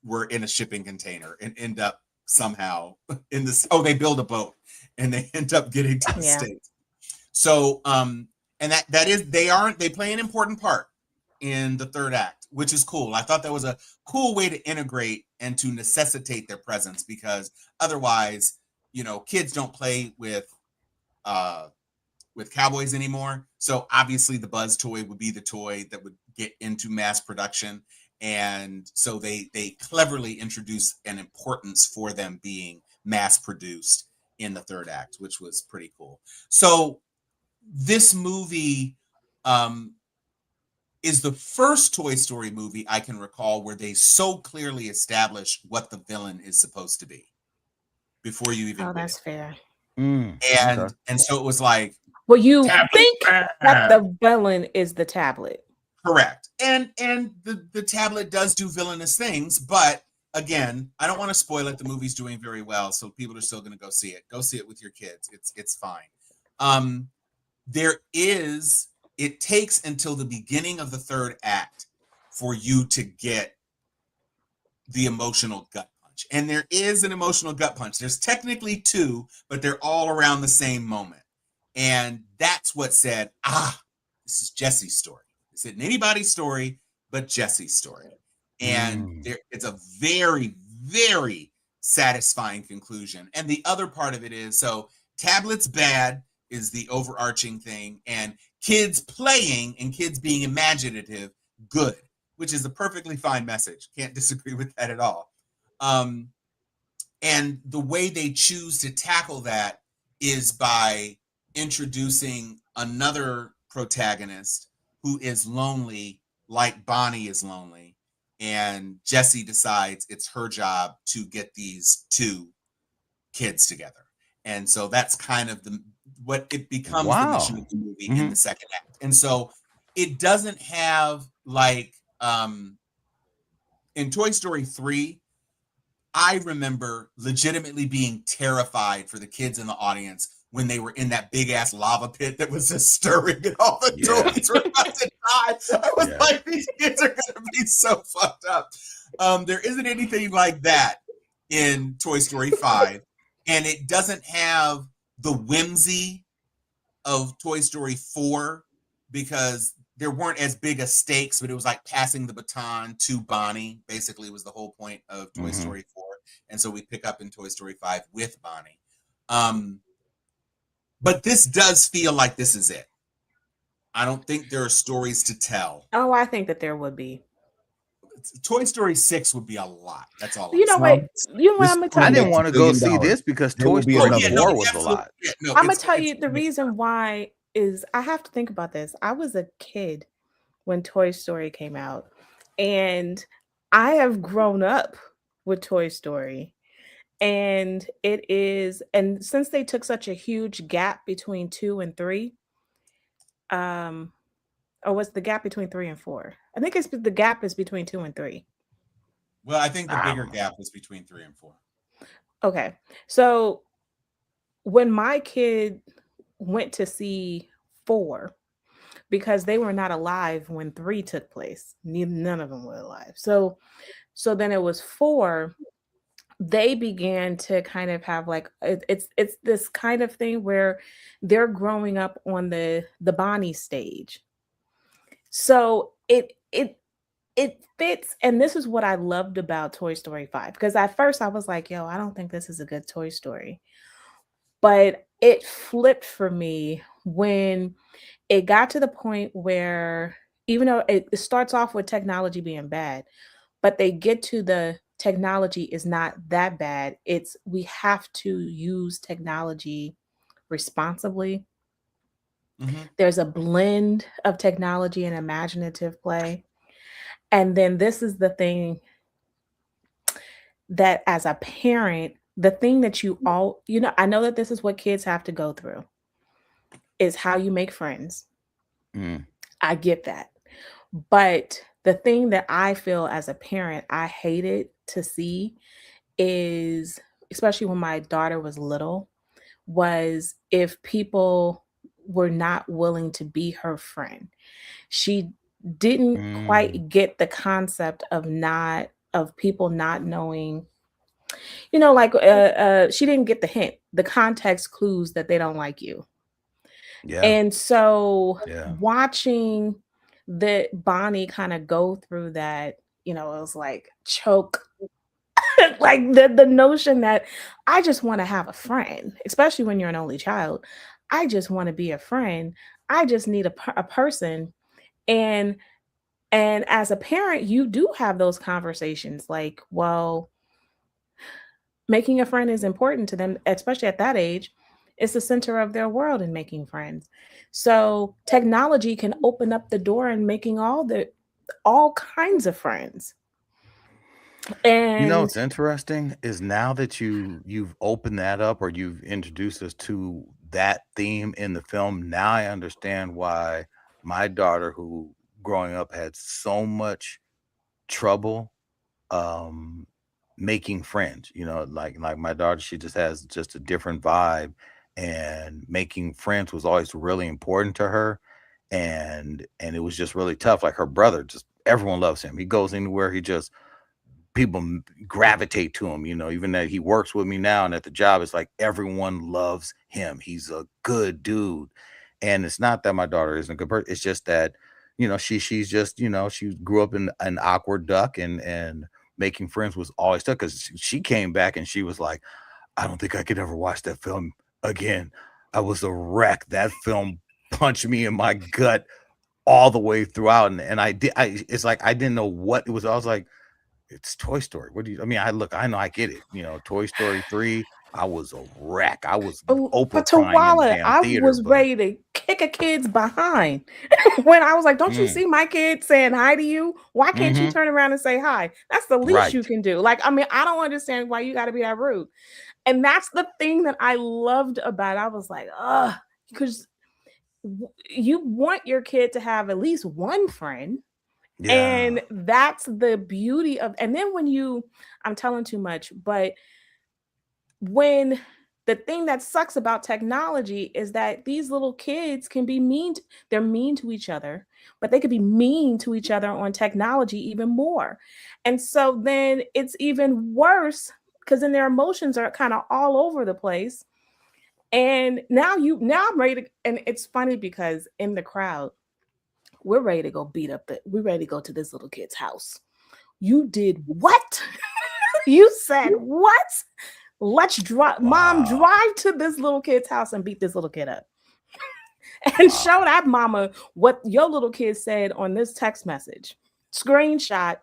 were in a shipping container and end up somehow in this. Oh, they build a boat and they end up getting to the States. So, and they play an important part in the third act, which is cool. I thought that was a cool way to integrate and to necessitate their presence, because otherwise, kids don't play with cowboys anymore. So obviously the Buzz toy would be the toy that would get into mass production. And so they cleverly introduce an importance for them being mass produced in the third act, which was pretty cool. So this movie is the first Toy Story movie I can recall where they so clearly establish what the villain is supposed to be before you even. Oh, that's fair. And so it was like, well, you think that the villain is the tablet. Correct. And the tablet does do villainous things, but again, I don't want to spoil it. The movie's doing very well, so people are still going to go see it. Go see it with your kids. It's fine. It takes until the beginning of the third act for you to get the emotional gut punch. And there is an emotional gut punch. There's technically two, but they're all around the same moment. And that's what said, this is Jessie's story. This isn't anybody's story, but Jessie's story. And it's a very, very satisfying conclusion. And the other part of it is, so tablets bad is the overarching thing, and kids playing and kids being imaginative, good, which is a perfectly fine message. Can't disagree with that at all. And the way they choose to tackle that is by introducing another protagonist who is lonely, like Bonnie is lonely, and Jessie decides it's her job to get these two kids together. And so that's kind of what it becomes the mission of the movie in the second act. And so it doesn't have like in Toy Story 3, I remember legitimately being terrified for the kids in the audience when they were in that big ass lava pit that was just stirring and all the toys were about to die. I was like, these kids are going to be so fucked up. There isn't anything like that in Toy Story 5. And it doesn't have the whimsy of Toy Story 4 because there weren't as big a stakes, but it was like passing the baton to Bonnie, basically was the whole point of Toy Story 4. And so we pick up in Toy Story 5 with Bonnie. But this does feel like this is it. I don't think there are stories to tell. Oh, I think that there would be. Toy Story 6 would be a lot. That's all. You know what? I'm gonna tell you. I didn't want to go see this because Toy Story 4 was a lot. I'm gonna tell you the reason why is I have to think about this. I was a kid when Toy Story came out, and I have grown up with Toy Story. And since they took such a huge gap between 2 and 3, or what's the gap between 3 and 4? I think the gap is between 2 and 3. Well, I think the bigger gap is between 3 and 4. Okay. So when my kid went to see 4 because they were not alive when 3 took place. None of them were alive. So then it was 4. They began to kind of have like it's this kind of thing where they're growing up on the Bonnie stage. So it fits, and this is what I loved about Toy Story 5, because at first I was like, yo, I don't think this is a good Toy Story. But it flipped for me when it got to the point where, even though it starts off with technology being bad, but they get to the technology is not that bad. It's we have to use technology responsibly. There's a blend of technology and imaginative play. And then this is the thing that as a parent, the thing that I know that this is what kids have to go through, is how you make friends. I get that. But the thing that I feel as a parent, I hated to see is, especially when my daughter was little, was if people were not willing to be her friend. She didn't quite get the concept of people not knowing, like she didn't get the hint, the context clues that they don't like you. Yeah. And so watching the Bonnie kind of go through that, it was like choke. Like the notion that I just want to have a friend, especially when you're an only child. I just want to be a friend. I just need a person. And as a parent, you do have those conversations like, well, making a friend is important to them, especially at that age. It's the center of their world in making friends. So technology can open up the door in making all kinds of friends. And what's interesting is now that you've opened that up, or you've introduced us to that theme in the film, now I understand why my daughter, who growing up had so much trouble making friends, like my daughter, she just has just a different vibe, and making friends was always really important to her, and it was just really tough. Like her brother, just everyone loves him. He goes anywhere, people gravitate to him, even that he works with me now and at the job, it's like everyone loves him. He's a good dude. And it's not that my daughter isn't a good person. It's just that, she's just, she grew up in an awkward duck, and making friends was always tough, because she came back and she was like, I don't think I could ever watch that film again. I was a wreck. That film punched me in my gut all the way throughout. And it's like, I didn't know what it was. I was like, it's Toy Story. What do you? I mean, I know, I get it. Toy Story 3. I was a wreck. I was Oprah crying in the damn theater. I was ready to kick a kid's behind when I was like, "Don't you see my kid saying hi to you? Why can't you turn around and say hi? That's the least you can do." Like, I mean, I don't understand why you got to be that rude. And that's the thing that I loved about it. I was like, because you want your kid to have at least one friend. Yeah. And that's the beauty of, and then I'm telling too much, but when the thing that sucks about technology is that these little kids can be they're mean to each other, but they could be mean to each other on technology even more. And so then it's even worse, because then their emotions are kind of all over the place. And now I'm ready to, and it's funny because in the crowd, we're ready to go we're ready to go to this little kid's house. You did what? You said what? Let's drive. Wow. Mom, drive to this little kid's house and beat this little kid up. And show that mama what your little kid said on this text message. Screenshot.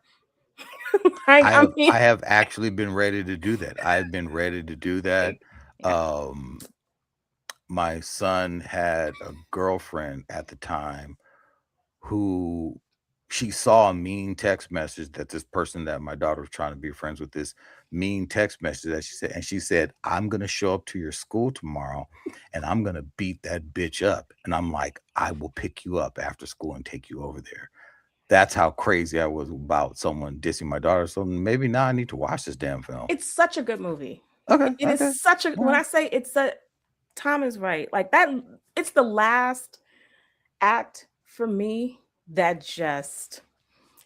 I have actually been ready to do that. I've been ready to do that. Yeah. My son had a girlfriend at the time who she saw a mean text message that this person that my daughter was trying to be friends with, this mean text message that she said, I'm going to show up to your school tomorrow and I'm going to beat that bitch up. And I'm like, I will pick you up after school and take you over there. That's how crazy I was about someone dissing my daughter. So maybe now I need to watch this damn film. It's such a good movie. Okay. It is such a, when I say it's a, Tom is right. Like that, it's the last act for me that just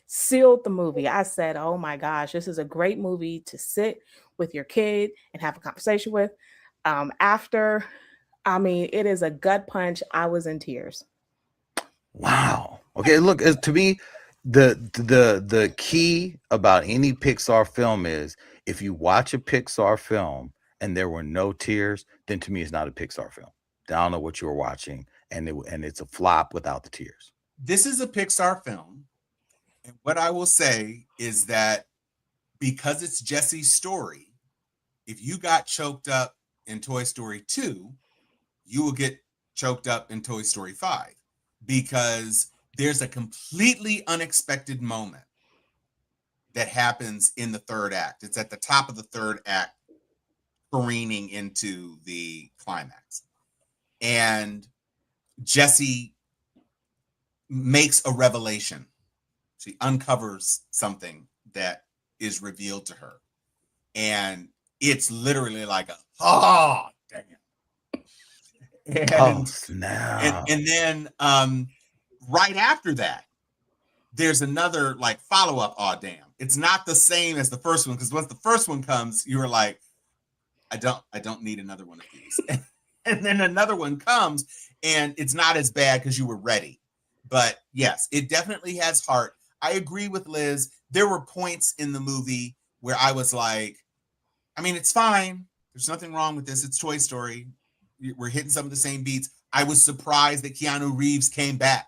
sealed the movie. I said, oh my gosh, this is a great movie to sit with your kid and have a conversation with. After, I mean, it is a gut punch. I was in tears. Wow. Okay, look, to me, the key about any Pixar film is if you watch a Pixar film and there were no tears, then to me it's not a Pixar film. I don't know what you were watching, and it's a flop without the tears. This is a Pixar film, and what I will say is that because it's Jesse's story, if you got choked up in Toy Story 2, you will get choked up in Toy Story 5, because there's a completely unexpected moment that happens in the third act. It's at the top of the third act, careening into the climax. And Jessie makes a revelation. She uncovers something that is revealed to her. And it's literally like a, oh, dang it. And, snap. And then right after that, there's another like follow-up, oh damn. It's not the same as the first one, because once the first one comes, you were like, I don't need another one of these. And then another one comes and it's not as bad because you were ready. But yes, it definitely has heart. I agree with Liz. There were points in the movie where I was like, I mean, it's fine. There's nothing wrong with this. It's Toy Story. We're hitting some of the same beats. I was surprised that Keanu Reeves came back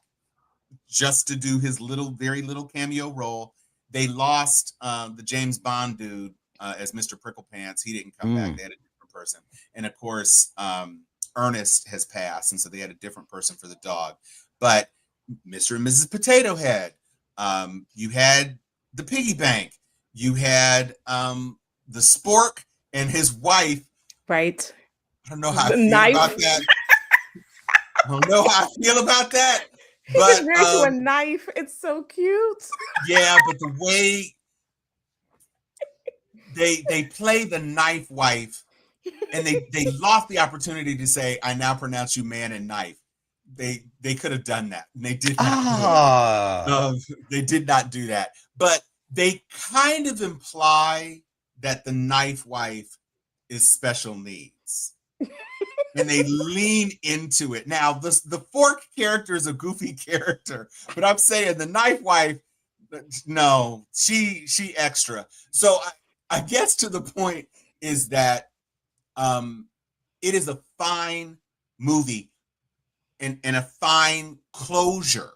just to do his very little cameo role. They lost the James Bond dude as Mr. Pricklepants. He didn't come back. They had a different person. And of course, Ernest has passed, and so they had a different person for the dog. But Mr. and Mrs. Potato Head, you had the piggy bank, you had the spork and his wife. Right. I don't know how I feel about that. I don't know how I feel about that. But married to a knife. It's so cute. Yeah, but the way they play the knife wife, and they lost the opportunity to say, I now pronounce you man and knife. They could have done that, and they did not. They did not do that. But they kind of imply that the knife wife is special needs. And they lean into it. Now, the fork character is a goofy character, but I'm saying the knife wife, no, she extra. So I guess to the point is that it is a fine movie and a fine closure.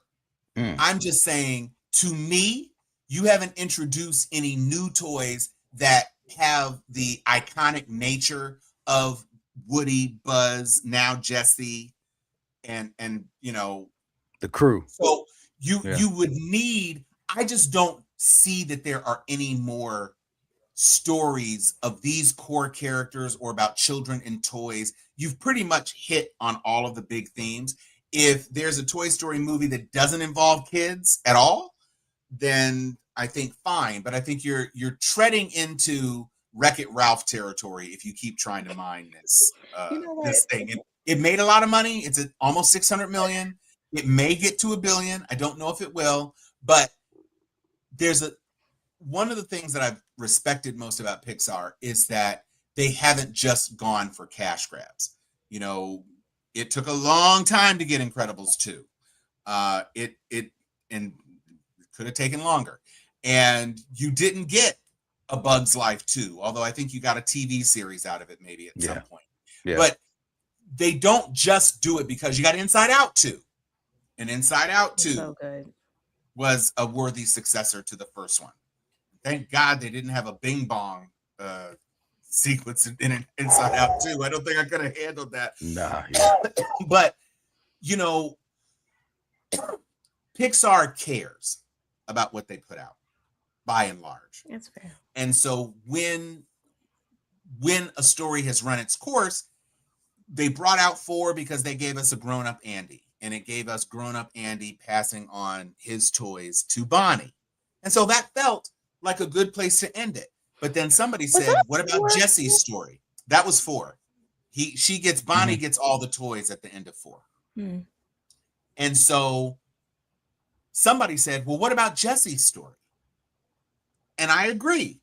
I'm just saying, to me, you haven't introduced any new toys that have the iconic nature of Woody, Buzz, now Jessie, and you know, the crew. So you would need, I just don't see that there are any more stories of these core characters or about children and toys. You've pretty much hit on all of the big themes. If there's a Toy Story movie that doesn't involve kids at all, then I think fine. But I think you're treading into Wreck-It Ralph territory if you keep trying to mine this this thing. It made a lot of money. It's at almost 600 million. It may get to $1 billion. I don't know if it will, but there's one of the things that I've respected most about Pixar is that they haven't just gone for cash grabs. You know, it took a long time to get Incredibles 2. It could have taken longer. And you didn't get A Bug's Life 2, although I think you got a TV series out of it maybe at some point. Yeah. But they don't just do it because you got Inside Out 2. And Inside Out 2 was a worthy successor to the first one. Thank God they didn't have a Bing Bong sequence in Inside Out 2. I don't think I could have handled that. Nah. Yeah. But, you know, Pixar cares about what they put out, by and large. That's fair. And so when a story has run its course, they brought out 4 because they gave us a grown-up Andy. And it gave us grown-up Andy passing on his toys to Bonnie. And so that felt like a good place to end it. But then somebody said, what about Jessie's story? That was 4. Bonnie gets all the toys at the end of 4. And so somebody said, well, what about Jesse's story? And I agree.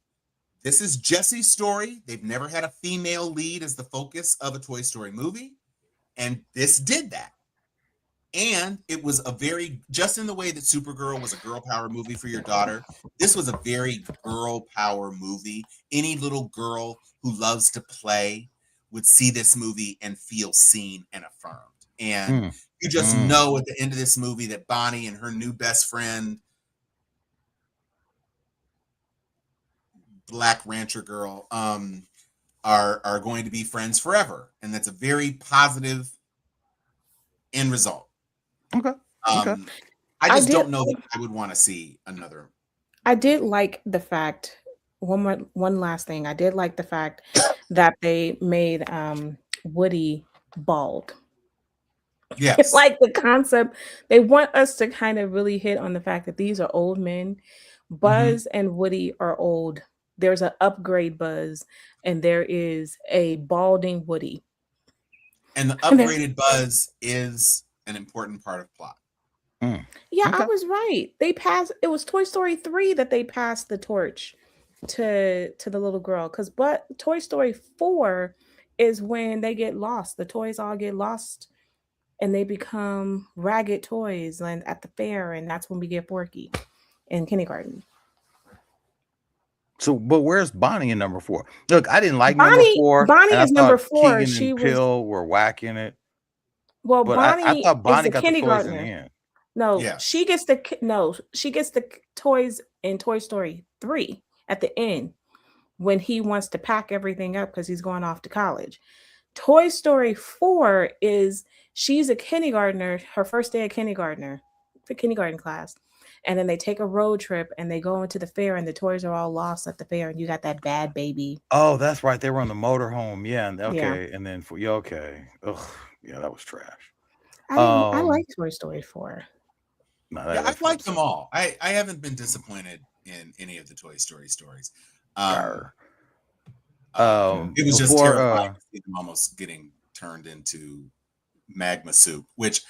This is Jesse's story. They've never had a female lead as the focus of a Toy Story movie. And this did that. And it was just in the way that Supergirl was a girl power movie for your daughter, this was a very girl power movie. Any little girl who loves to play would see this movie and feel seen and affirmed. And you just know at the end of this movie that Bonnie and her new best friend, Black Rancher Girl, are going to be friends forever. And that's a very positive end result. Okay. I just don't know that I would want to see another. I did like the fact, one last thing. I did like the fact that they made Woody bald. Yes. It's like the concept. They want us to kind of really hit on the fact that these are old men. Buzz and Woody are old. There's an upgrade Buzz, and there is a balding Woody. And the upgraded Buzz is an important part of plot. Yeah, I was right. It was Toy Story 3 that they passed the torch to the little girl. But Toy Story 4 is when they get lost. The toys all get lost and they become ragged toys and at the fair, and that's when we get Forky in kindergarten. So, but where's Bonnie in number 4? Look, I didn't like Bonnie, number 4. Bonnie is number 4. Keegan She and was Pill were whacking it. Well, But Bonnie, I thought Bonnie is the got the toys in the kindergartner. end. No, Yeah. she gets the toys in Toy Story 3 at the end when he wants to pack everything up because he's going off to college. Toy Story 4 is she's a kindergartner, her first day of kindergarten class. And then they take a road trip and they go into the fair and the toys are all lost at the fair and you got that bad baby. Oh, that's right. They were on the motorhome. Yeah. Okay. Yeah. And then okay. Ugh. Yeah, that was trash. I like Toy Story 4. No, I've liked them all. I haven't been disappointed in any of the Toy Story stories. It was just terrifying to see them almost getting turned into magma soup, which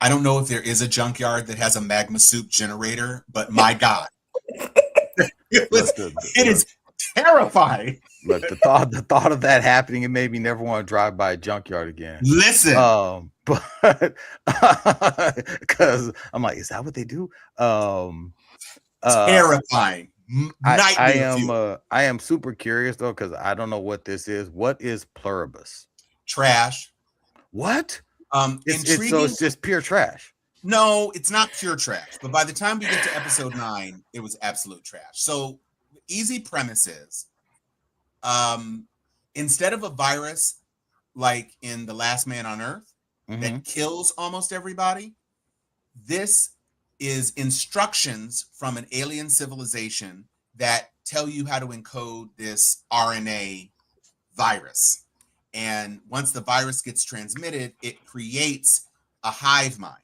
I don't know if there is a junkyard that has a magma soup generator, but my God, it is terrifying. Look, the thought of that happening, it made me never want to drive by a junkyard again. Listen, but because I'm like, is that what they do? Terrifying. I am super curious though, because I don't know what this is. What is Pluribus? Trash. What? Intriguing. So it's just pure trash. No, it's not pure trash. But by the time we get to episode 9, it was absolute trash. So the easy premise is, instead of a virus like in The Last Man on Earth that kills almost everybody, this is instructions from an alien civilization that tell you how to encode this RNA virus. And once the virus gets transmitted, it creates a hive mind.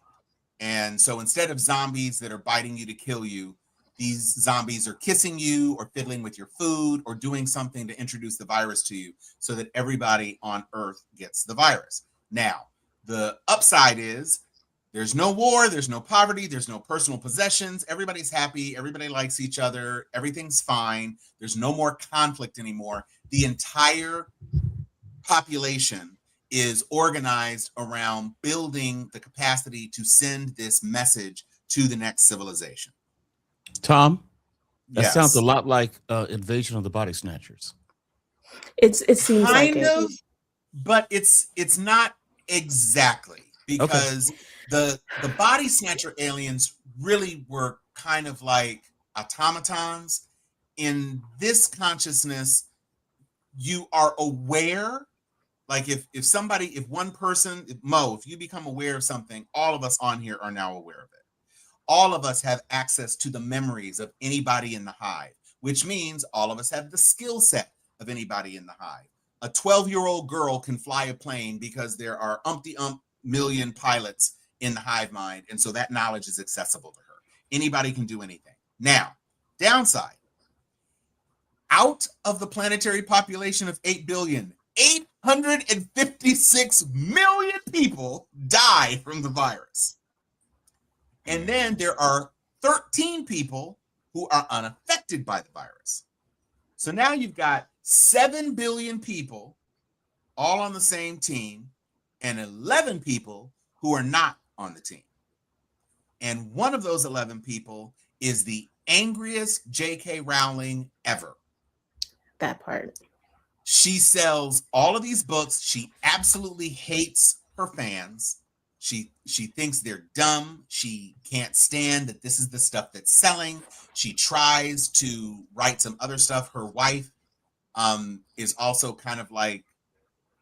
And so instead of zombies that are biting you to kill you, these zombies are kissing you or fiddling with your food or doing something to introduce the virus to you so that everybody on Earth gets the virus. Now, the upside is there's no war, there's no poverty, there's no personal possessions. Everybody's happy. Everybody likes each other. Everything's fine. There's no more conflict anymore. The entire population is organized around building the capacity to send this message to the next civilization. Tom, that sounds a lot like Invasion of the Body Snatchers. It seems kind like of, but it's not exactly, because the Body Snatcher aliens really were kind of like automatons. In this consciousness, you are aware. Like if one person, Mo, if you become aware of something, all of us on here are now aware of it. All of us have access to the memories of anybody in the hive, which means all of us have the skill set of anybody in the hive. A 12-year-old girl can fly a plane because there are million pilots in the hive mind. And so that knowledge is accessible to her. Anybody can do anything. Now, downside, out of the planetary population of 8 billion, 8 156 million people die from the virus. And then there are 13 people who are unaffected by the virus. So now you've got 7 billion people all on the same team and 11 people who are not on the team. And one of those 11 people is the angriest J.K. Rowling ever. That part. She sells all of these books. She absolutely hates her fans. She thinks they're dumb. She can't stand that this is the stuff that's selling. She tries to write some other stuff. Her wife is also kind of like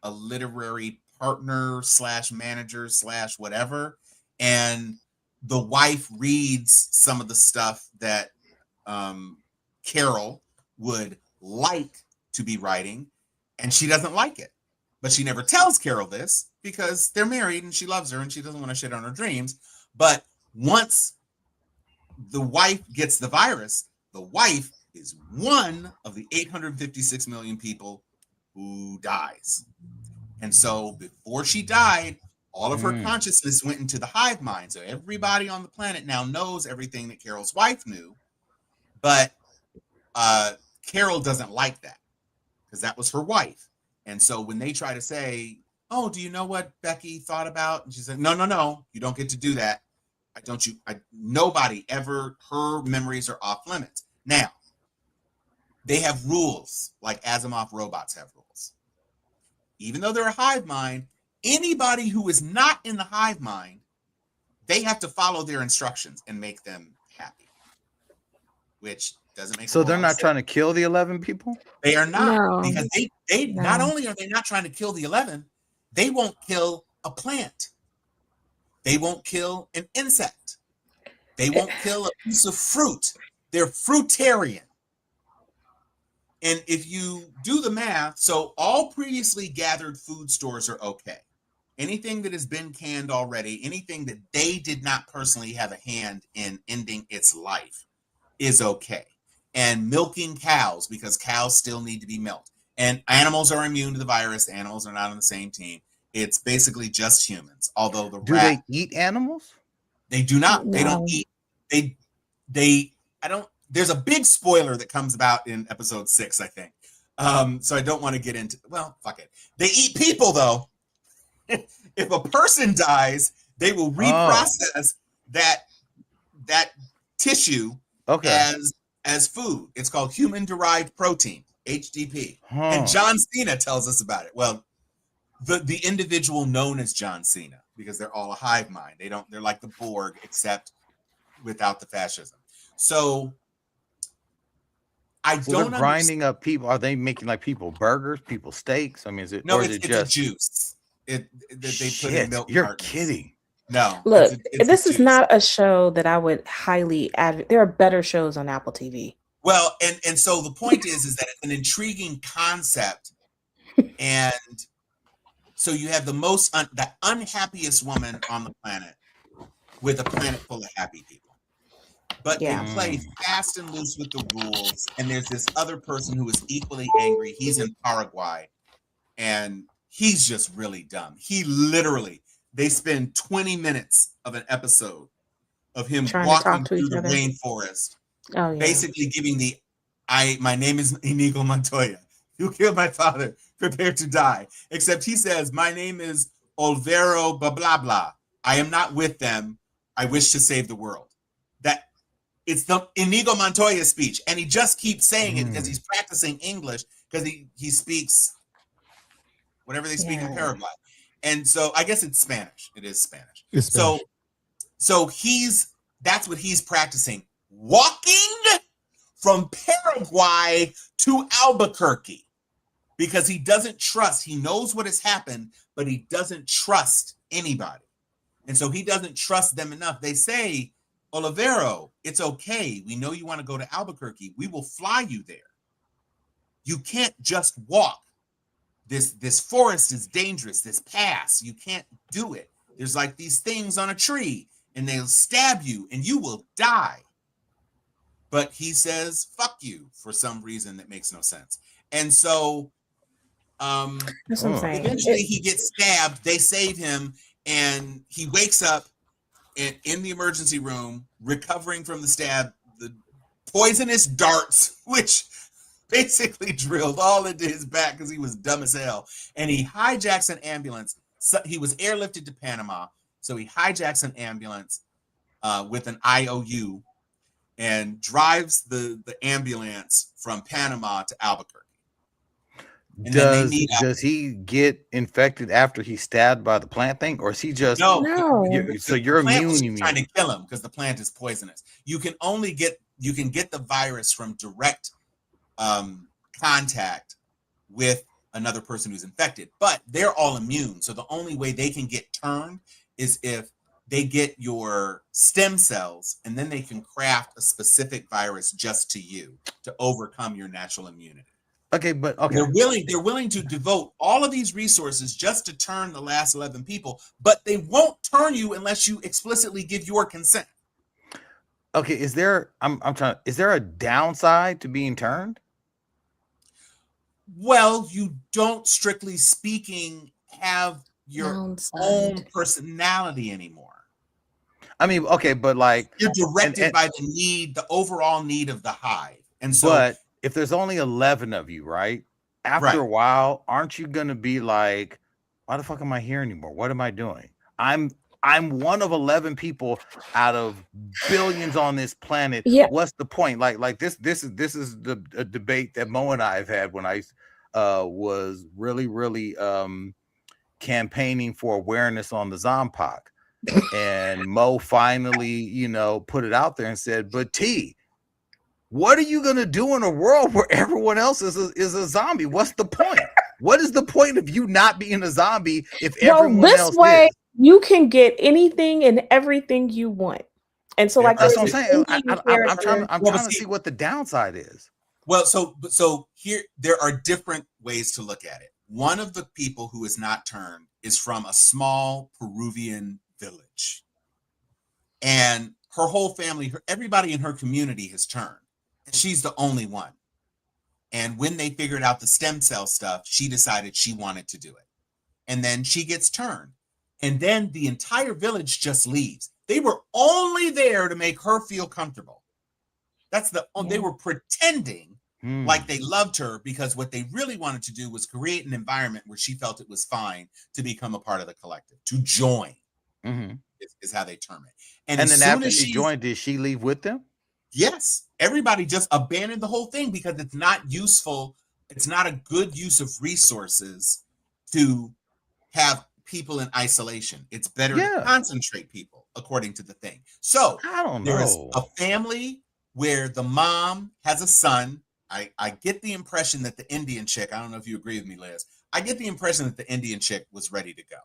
a literary partner / manager / whatever. And the wife reads some of the stuff that Carol would like to be writing, and she doesn't like it. But she never tells Carol this because they're married and she loves her and she doesn't want to shit on her dreams. But once the wife gets the virus, the wife is one of the 856 million people who dies. And so before she died, all of her consciousness went into the hive mind. So everybody on the planet now knows everything that Carol's wife knew. But Carol doesn't like that because that was her wife. And so when they try to say, oh, do you know what Becky thought about? And she said, no, you don't get to do that. Nobody ever, her memories are off limits. Now, they have rules like Asimov robots have rules. Even though they're a hive mind, anybody who is not in the hive mind, they have to follow their instructions and make them happy, which doesn't make sense. So they're not trying to kill the 11 people? They are not, because they not only are they not trying to kill the 11, they won't kill a plant. They won't kill an insect. They won't kill a piece of fruit. They're fruitarian. And if you do the math, so all previously gathered food stores are okay. Anything that has been canned already, anything that they did not personally have a hand in ending its life is okay. And milking cows, because cows still need to be milked. And animals are immune to the virus. Animals are not on the same team. It's basically just humans. Although the they eat animals? They do not. No. They don't eat. There's a big spoiler that comes about in episode 6, I think. So I don't want to get into, well, fuck it. They eat people though. If a person dies, they will reprocess that tissue as food. It's called human-derived protein, HDP. And John Cena tells us about it. Well, the individual known as John Cena, because they're all a hive mind. They're like the Borg, except without the fascism. So they're grinding up people. Are they making like people burgers, people steaks? I mean, is it? No, it's just a juice. They put in milk. You're kidding. No. Look, this is not a show that I would highly advocate. There are better shows on Apple TV. Well, and so the point is that it's an intriguing concept, and so you have the unhappiest woman on the planet with a planet full of happy people. But they play fast and loose with the rules, and there's this other person who is equally angry. He's in Paraguay, and he's just really dumb. They spend 20 minutes of an episode of him walking through the rainforest, basically giving my name is Inigo Montoya. You killed my father. Prepare to die. Except he says, my name is Olvero blah, blah, blah. I am not with them. I wish to save the world. It's the Inigo Montoya speech. And he just keeps saying it because he's practicing English, because he speaks whatever they speak in Paraguay. And so I guess it's Spanish. It is Spanish. It's Spanish. So that's what he's practicing. Walking from Paraguay to Albuquerque, because he doesn't trust. He knows what has happened, but he doesn't trust anybody. And so he doesn't trust them enough. They say, Olivero, it's okay. We know you want to go to Albuquerque. We will fly you there. You can't just walk. This forest is dangerous. This pass, you can't do it. There's like these things on a tree, and they'll stab you, and you will die. But he says, fuck you, for some reason that makes no sense. And so That's what I'm saying. Eventually, he gets stabbed. They save him, and he wakes up in the emergency room, recovering from the stab. The poisonous darts, which basically drilled all into his back because he was dumb as hell. And he hijacks an ambulance. So he was airlifted to Panama. So he hijacks an ambulance with an IOU and drives the ambulance from Panama to Albuquerque. And does he get infected after he's stabbed by the plant thing, or is he just No? So you're immune. You trying to kill him because the plant is poisonous. You can get the virus from direct contact with another person who's infected, but they're all immune. So the only way they can get turned is if they get your stem cells, and then they can craft a specific virus just to you to overcome your natural immunity. Okay, but they're willing to devote all of these resources just to turn the last 11 people, but they won't turn you unless you explicitly give your consent. Okay, is there a downside to being turned? Well, you don't, strictly speaking, have your own personality anymore. I mean, okay, but like you're directed by the overall need of the hive. And so, but if there's only 11 of you, right? After a while, aren't you gonna be like, why the fuck am I here anymore? What am I doing? I'm one of 11 people out of billions on this planet. Yeah. What's the point? Like this is a debate that Mo and I have had when I was really campaigning for awareness on the Zompok. And Mo finally, put it out there and said, but T, what are you gonna do in a world where everyone else is a zombie? What's the point? What is the point of you not being a zombie if everyone else is? You can get anything and everything you want. And so, like, that's what I'm saying. I'm trying to see what the downside is. Well, so here there are different ways to look at it. One of the people who is not turned is from a small Peruvian village, and her whole family, everybody in her community has turned, and she's the only one. And when they figured out the stem cell stuff, she decided she wanted to do it, and then she gets turned, and then the entire village just leaves. They were only there to make her feel comfortable. They were pretending like they loved her, because what they really wanted to do was create an environment where she felt it was fine to become a part of the collective, to join. Is how they term it. And then after she joined, did she leave with them? Yes. Everybody just abandoned the whole thing because it's not useful. It's not a good use of resources to have people in isolation. It's better to concentrate people, according to the thing. So I don't there know. is a family where the mom has a son. I get the impression that the Indian chick, I don't know if you agree with me, Liz, I get the impression that the Indian chick was ready to go.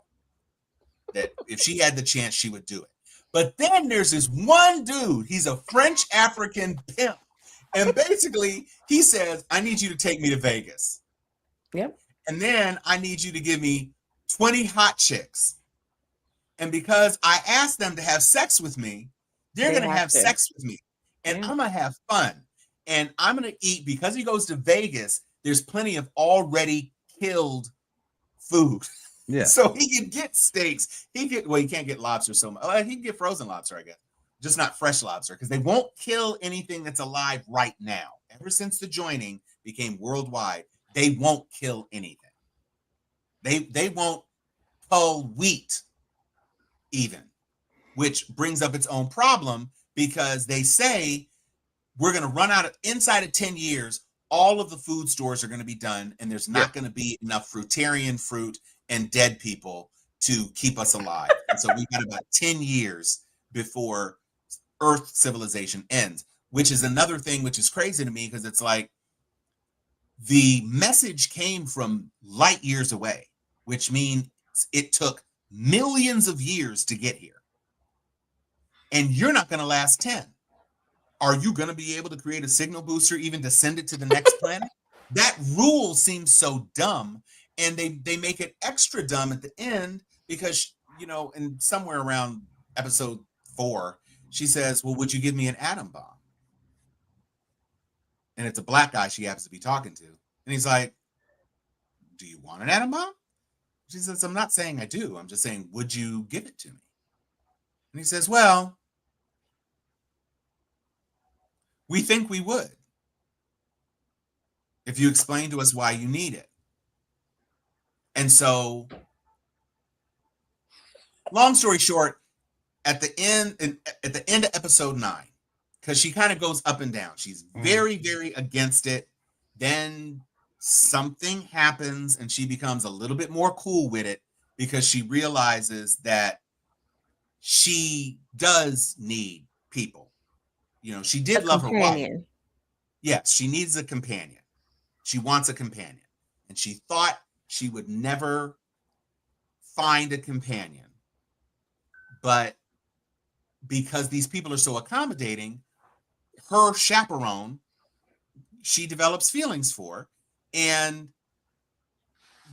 That if she had the chance, she would do it. But then there's this one dude, he's a French African pimp. And basically he says, I need you to take me to Vegas. Yep. And then I need you to give me 20 hot chicks. And because I asked them to have sex with me, they're going to have sex with me. And I'm going to have fun. And I'm going to eat, because he goes to Vegas, there's plenty of already killed food. Yeah. So he can get steaks. He can't get lobster so much. He can get frozen lobster, I guess. Just not fresh lobster, because they won't kill anything that's alive right now. Ever since the joining became worldwide, they won't kill anything. They won't cull wheat even, which brings up its own problem, because they say we're going to run out of, inside of 10 years, all of the food stores are going to be done, and there's not going to be enough fruitarian fruit and dead people to keep us alive. And so we've got about 10 years before Earth civilization ends, which is another thing which is crazy to me, because it's like the message came from light years away, which means it took millions of years to get here. And you're not going to last 10. Are you going to be able to create a signal booster even to send it to the next planet? That rule seems so dumb. And they make it extra dumb at the end, because, and somewhere around episode 4, she says, well, would you give me an atom bomb? And it's a black guy she happens to be talking to. And he's like, do you want an atom bomb? She says, I'm not saying I do. I'm just saying, would you give it to me? And he says, well, we think we would, if you explain to us why you need it. And so, long story short, at the end of episode 9, because she kind of goes up and down. She's very, very against it. Then something happens and she becomes a little bit more cool with it because she realizes that she does need people. You know, she did love her wife. Yes, she needs a companion. She wants a companion. And she thought she would never find a companion. But because these people are so accommodating, her chaperone, she develops feelings for, and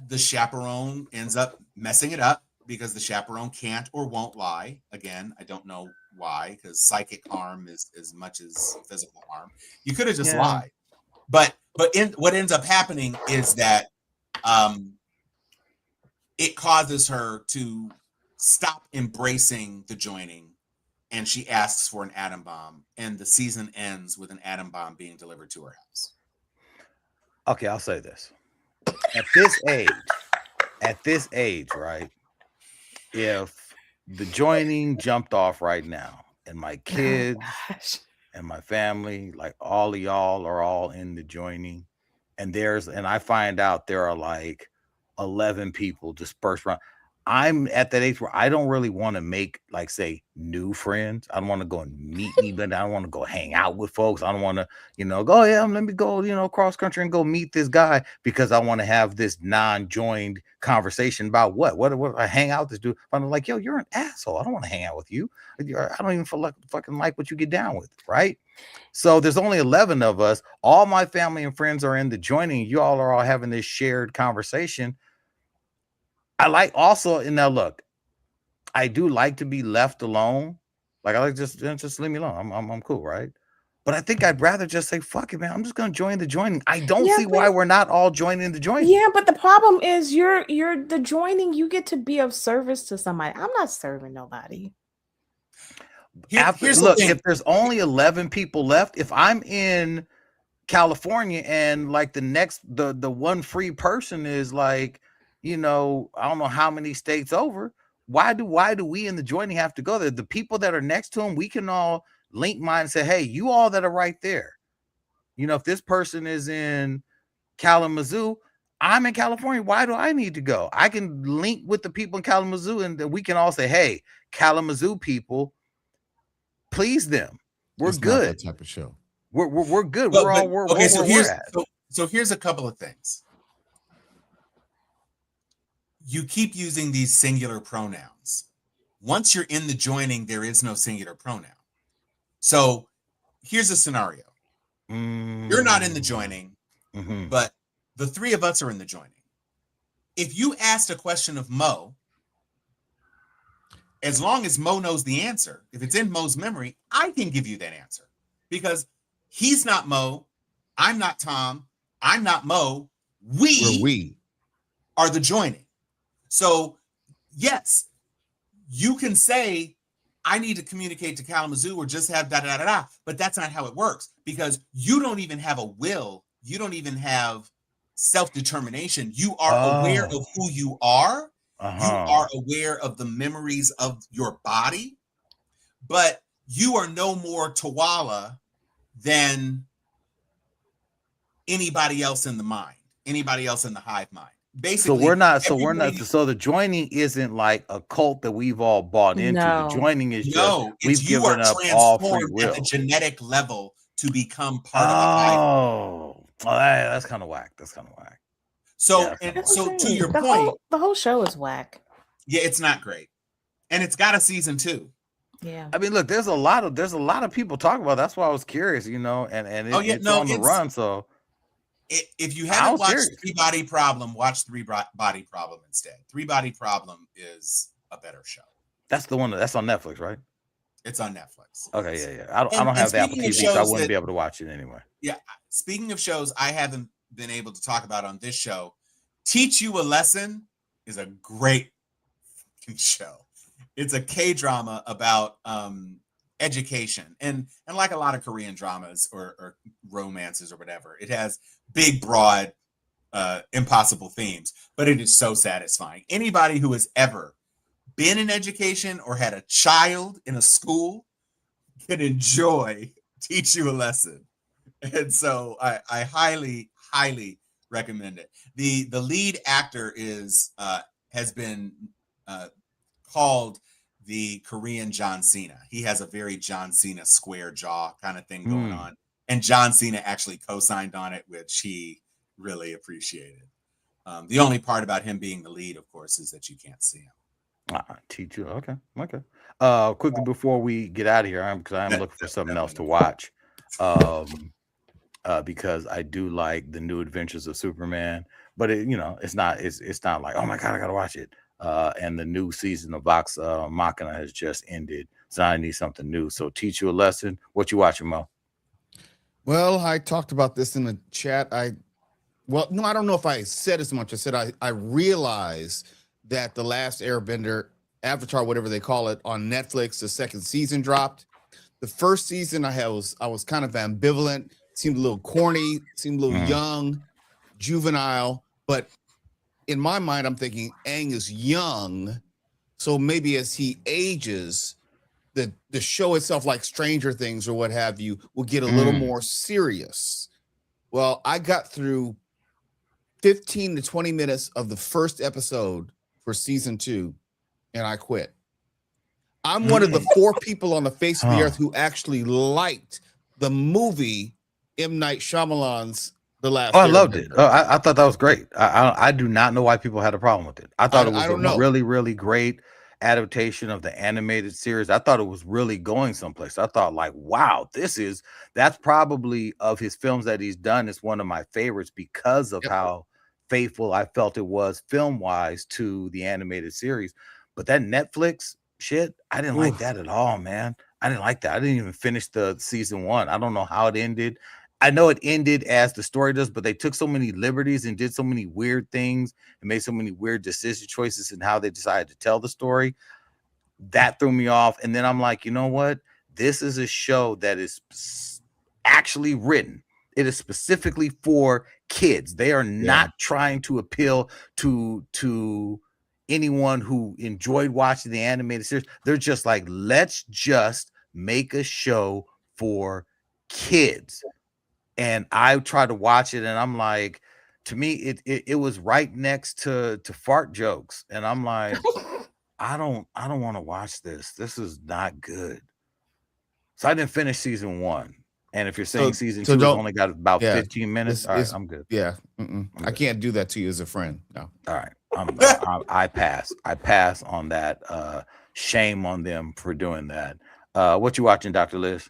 the chaperone ends up messing it up because the chaperone can't or won't lie. Again, I don't know why, because psychic harm is as much as physical harm. You could have just lied. But what ends up happening is that it causes her to stop embracing the joining, and she asks for an atom bomb, and the season ends with an atom bomb being delivered to her house. Okay, I'll say this. At this age, right? If the joining jumped off right now, and my kids and my family, like all of y'all are all in the joining, and I find out there are like 11 people dispersed around. I'm at that age where I don't really want to make, like, say, new friends. I don't want to go and meet anybody. I don't want to go hang out with folks. I don't want to, go, let me go, cross country and go meet this guy because I want to have this non-joined conversation about what I hang out with this dude. I'm like, yo, you're an asshole. I don't want to hang out with you. I don't even feel like fucking like what you get down with, right? So there's only 11 of us. All my family and friends are in the joining. You all are all having this shared conversation. I like also, and now look, I do like to be left alone. Like, I like just leave me alone. I'm cool, right? But I think I'd rather just say, fuck it, man. I'm just gonna join the joining. I don't see why we're not all joining the joining. Yeah, but the problem is you're the joining, you get to be of service to somebody. I'm not serving nobody. Look, if there's only 11 people left, if I'm in California and like the one free person is like, I don't know how many states over. Why do we in the joining have to go there? The people that are next to them, we can all link mine and say, hey, you all that are right there. If this person is in Kalamazoo, I'm in California. Why do I need to go? I can link with the people in Kalamazoo and we can all say, hey, Kalamazoo people, please them. We're good. Not that type of show. We're good. Well, so here's a couple of things. You keep using these singular pronouns. Once you're in the joining, there is no singular pronoun. So here's a scenario. You're not in the joining, but the three of us are in the joining. If you asked a question of Mo, as long as Mo knows the answer, if it's in Mo's memory, I can give you that answer. Because he's not Mo, I'm not Tom, I'm not Mo. We are the joining. So, yes, you can say, I need to communicate to Kalamazoo or just have da-da-da-da-da, but that's not how it works because you don't even have a will. You don't even have self-determination. You are aware of who you are. You are aware of the memories of your body, but you are no more Tawala than anybody else in the mind, anybody else in the hive mind. Basically, so the joining isn't like a cult that we've all bought into. The joining is we've given up all free will at the genetic level to become part of a hive. That's kind of whack. So to your point, the whole show is whack. Yeah, it's not great. And it's got a season 2. Yeah. I mean, look, there's a lot of people talking about it. That's why I was curious, it's on the run. So if you haven't watched Three Body Problem, watch Three Body Problem instead. Three Body Problem is a better show. That's the one that's on Netflix, right? It's on Netflix. Okay, yeah. I don't have the Apple TV, so I wouldn't be able to watch it anyway. Yeah. Speaking of shows I haven't been able to talk about on this show, Teach You a Lesson is a great show. It's a K-drama about education, and like a lot of Korean dramas or romances or whatever, it has big, broad, impossible themes, but it is so satisfying. Anybody who has ever been in education or had a child in a school can enjoy Teach You a Lesson. And so I highly, highly recommend it. The lead actor has been called the Korean John Cena. He has a very John Cena square jaw kind of thing going on. And John Cena actually co-signed on it, which he really appreciated. The only part about him being the lead, of course, is that you can't see him. Teach You. Okay. Quickly before we get out of here, because I'm looking for something else to watch. Because I do like the New Adventures of Superman, but it's not like, oh my God, I gotta watch it. And the new season of Vox Machina has just ended, so I need something new. So Teach You a Lesson. What you watching, Mo? Well, I talked about this in the chat. I don't know if I said as much. I said I realized that The Last Airbender, Avatar, whatever they call it, on Netflix, the second season dropped. The first season I was kind of ambivalent. Seemed a little corny, seemed a little young, juvenile. But in my mind, I'm thinking Aang is young, so maybe as he ages, the show itself, like Stranger Things or what have you, will get a little more serious. Well, I got through 15 to 20 minutes of the first episode for season 2, and I quit. I'm one of the 4 people on the face of the earth who actually liked the movie M. Night Shyamalan's The Last Airbender. I loved it. I thought that was great. I do not know why people had a problem with it. I thought it was a really, really great adaptation of the animated series. I thought it was really going someplace. I thought, like, wow, that's probably, of his films that he's done, is one of my favorites because of how faithful I felt it was film-wise to the animated series. But that Netflix shit, I didn't like that at all, man. I didn't like that. I didn't even finish the season 1. I don't know how it ended. I know it ended as the story does, but they took so many liberties and did so many weird things and made so many weird decision choices in how they decided to tell the story. That threw me off. And then I'm like, you know what? This is a show that is actually written. It is specifically for kids. They are not trying to appeal to anyone who enjoyed watching the animated series. They're just like, let's just make a show for kids. And I tried to watch it, and I'm like, to me, it was right next to fart jokes, and I'm like, I don't want to watch this. This is not good. So I didn't finish season 1. And if you're saying season 2 has only got about 15 minutes, all right, I'm good. Yeah, I can't do that to you as a friend. No. All right, I pass. I pass on that. Shame on them for doing that. What you watching, Dr. Liz?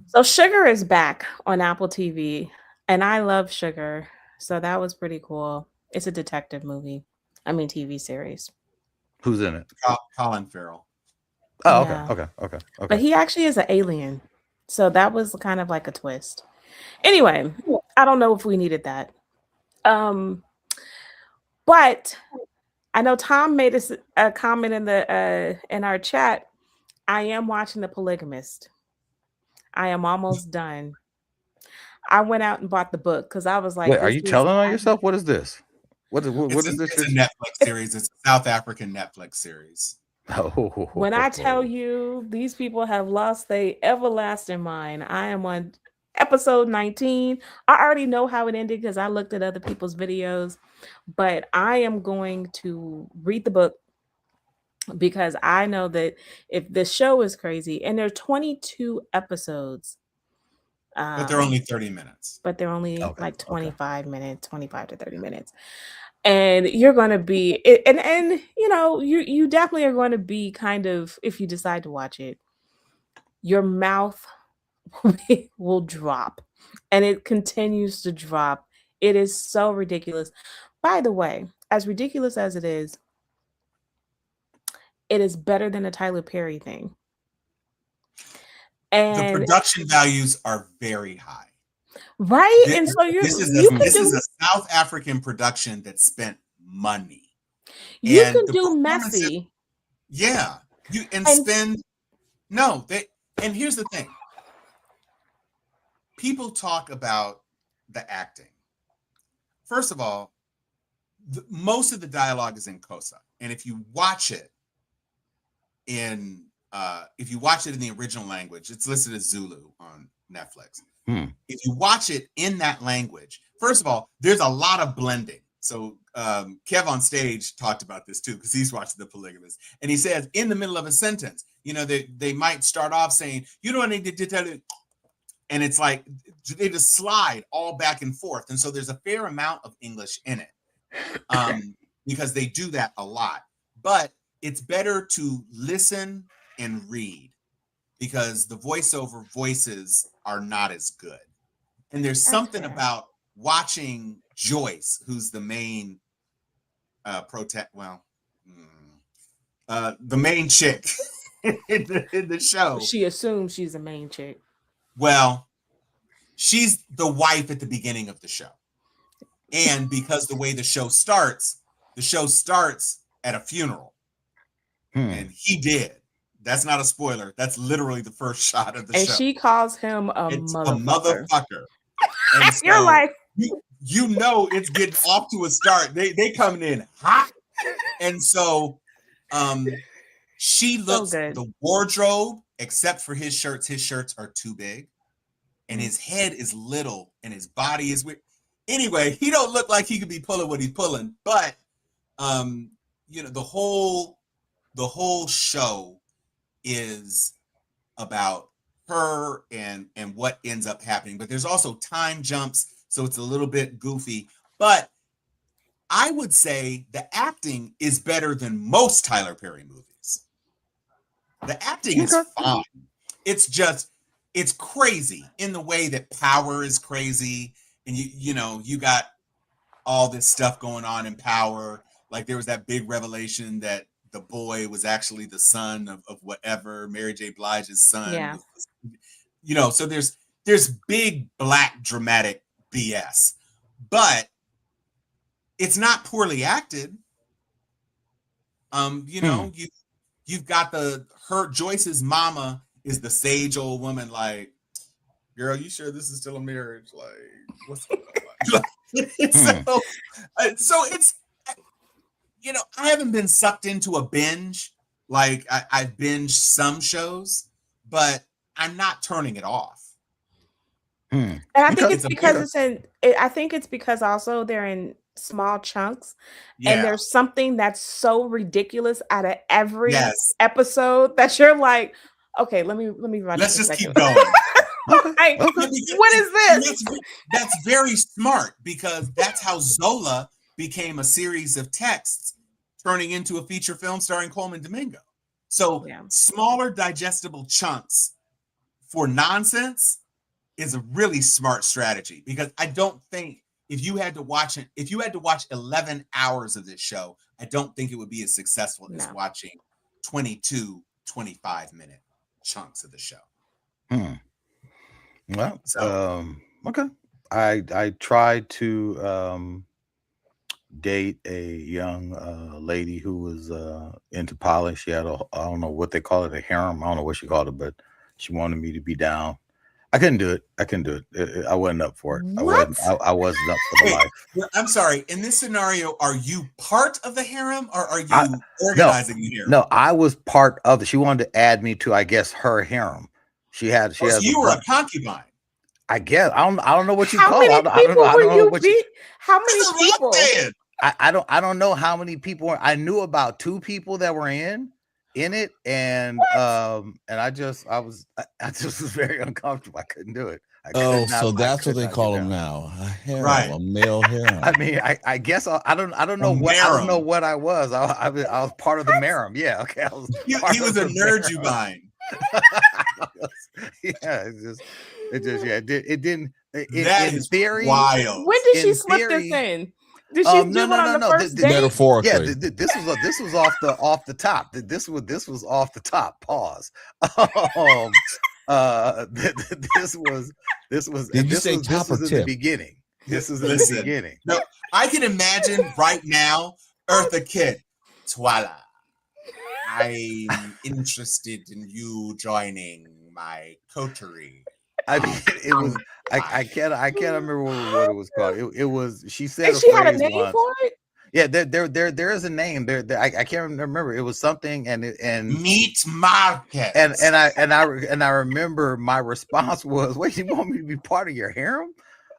So Sugar is back on Apple TV, and I love Sugar, so that was pretty cool. It's a detective TV series. Who's in it? Colin Farrell. Oh, yeah. Okay. But he actually is an alien, so that was kind of like a twist. Anyway, I don't know if we needed that. But I know Tom made a comment in our chat. I am watching The Polygamist. I am almost done. I went out and bought the book because I was like, wait, are you telling on yourself? What is this? What is this? It's a Netflix series. It's a South African Netflix series. When I tell you these people have lost their everlasting mind, I am on episode 19. I already know how it ended because I looked at other people's videos, but I am going to read the book because I know that if the show is crazy, and there are 22 episodes, but they're only 30 minutes. But they're only like 25 minutes, 25 to 30 minutes. And you're going to be, and you definitely are going to be kind of, if you decide to watch it, your mouth will drop, and it continues to drop. It is so ridiculous. By the way, as ridiculous as it is better than a Tyler Perry thing. And the production values are very high. Right? And so this is a South African production that spent money. You and can the do performances- messy. Yeah. And here's the thing. People talk about the acting. First of all, most of the dialogue is in Xhosa. And if you watch it in the original language, it's listed as Zulu on Netflix. If you watch it in that language, first of all, there's a lot of blending. So Kev on stage talked about this too, because he's watched The Polygamist. And he says in the middle of a sentence, they might start off saying, you don't need to tell it. And it's like they just slide all back and forth. And so there's a fair amount of English in it because they do that a lot. But it's better to listen and read because the voiceover voices are not as good. And there's something about watching Joyce, who's the main the main chick in the show. She assumes she's the main chick. Well, she's the wife at the beginning of the show. And because the way the show starts at a funeral. And he did. That's not a spoiler. That's literally the first shot of the show. And she calls him a motherfucker. And so you're like, it's getting off to a start. They coming in hot. And so she looks the wardrobe, except for his shirts are too big. And his head is little and his body is weird. Anyway, he don't look like he could be pulling what he's pulling, but the whole show is about her and what ends up happening. But there's also time jumps, so it's a little bit goofy. But I would say the acting is better than most Tyler Perry movies. The acting is fine. It's crazy in the way that Power is crazy. And you got all this stuff going on in Power. Like there was that big revelation that the boy was actually the son of whatever, Mary J. Blige's son. Yeah. So there's big black dramatic BS, but it's not poorly acted. You've got Joyce's mama is the sage old woman, like, girl, you sure this is still a marriage? Like, what's going on? So it's, I haven't been sucked into a binge. Like I've binged some shows, but I'm not turning it off. And I think it's because I think it's because also they're in small chunks, and there's something that's so ridiculous out of every episode that you're like, okay, let me run. Let's just keep going. Like, what is this? That's very smart because that's how Zola became a series of texts turning into a feature film starring Coleman Domingo. So smaller digestible chunks for nonsense is a really smart strategy, because I don't think if you had to watch 11 hours of this show, I don't think it would be as successful as watching 22 25-minute chunks of the show. Well, okay. I tried to date a young lady who was into poly. She had I don't know what they call it, a harem. I don't know what she called it, but she wanted me to be down. I couldn't do it. I wasn't up for it. What? I wasn't up for the life. I'm sorry. In this scenario, are you part of the harem or are you organizing the harem? No, I was part of it. She wanted to add me to, I guess, her harem. She has you were a concubine. I guess I don't know what you call it. How many people? I don't know how many people. I knew about 2 people that were in it, and I just was very uncomfortable. I couldn't do it. So that's what they call them now, a harem, a male harem. I mean, I guess I don't know what I was. I was part of the harem. Yeah, okay. He was a nerd-O-Roundtable. It didn't. In theory, wild. When did she slip this in? Did she do it on the first date? Metaphorically. Yeah, this was off the top. This was off the top. Pause. This was Did you say top or in the tip? beginning. This is in the beginning. No, I can imagine right now, Eartha Kitt, Twala. I'm interested in you joining my coterie. I mean, it was. I can't remember what it was called. It was. She said And a she had a phrase name once. for it. Yeah, there is a name. I can't remember. It was something, and Meet Marcus. And I remember my response was, "Wait, you want me to be part of your harem?"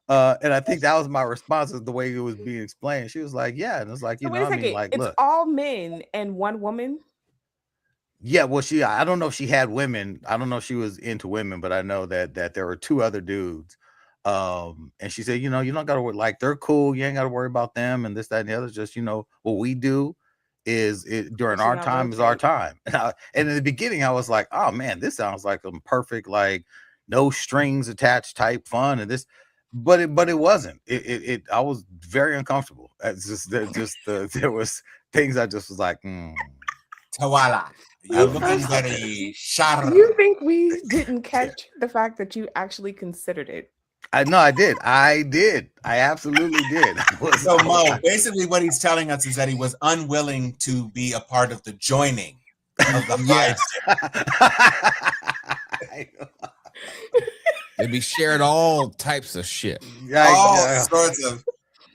And I think that was my response, is the way it was being explained. She was like, "Yeah," and it's like, you So know, wait a I mean, second. like, It's look, all men and one woman. yeah. Well, I don't know if she had women. I don't know if she was into women, but I know that there were two other dudes. And she said, you know, you don't gotta worry, like, they're cool, you ain't gotta worry about them and this, that, and the other. Just, you know, what we do is during our time is our time. And in the beginning, I was like, oh man, this sounds like a perfect, like, no strings attached type fun, and this, but it wasn't. I was very uncomfortable. It's just there was things I just was like, Tawala. You're looking very sharp. You think we didn't catch the fact that you actually considered it? I did. I absolutely did. So Mo, basically what he's telling us is that he was unwilling to be a part of the joining of the Yes. They be sharing all types of shit.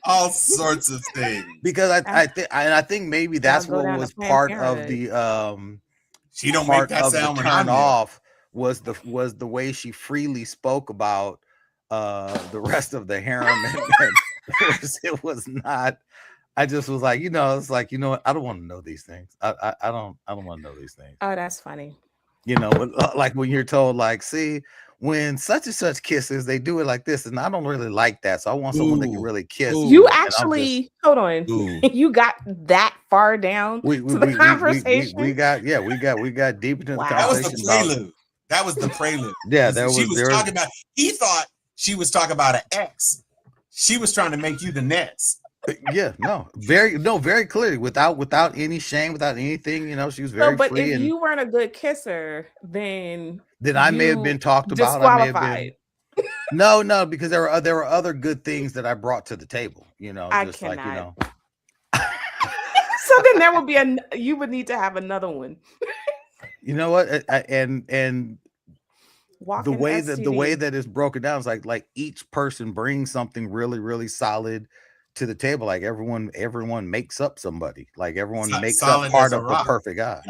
All sorts of things. Because I think maybe that's what was part of the she don't make that sound when turn off was the way she freely spoke about the rest of the harem, and it was not. I just was like, you know, it's like, you know what, I don't want to know these things. I don't want to know these things. Oh, that's funny. You know, like when you're told, like, see, when such and such kisses, they do it like this, and I don't really like that. So I want someone that can really kiss. You actually hold on. You got that far down to the conversation. We got deep into the conversation. That was the prelude. That was the prelude. Yeah, she was talking about. He thought she was talking about an ex. She was trying to make you the next. Yeah, very clearly, without any shame, without anything. You know, she was very. But if you weren't a good kisser, then I may have been talked about. Disqualified. No, because there were other good things that I brought to the table. You know, just like, you know. So then there would be you would need to have another one. You know what? And the way that it's broken down is like each person brings something really, really solid to the table. Like everyone makes up somebody. Like everyone makes up part of the perfect guy.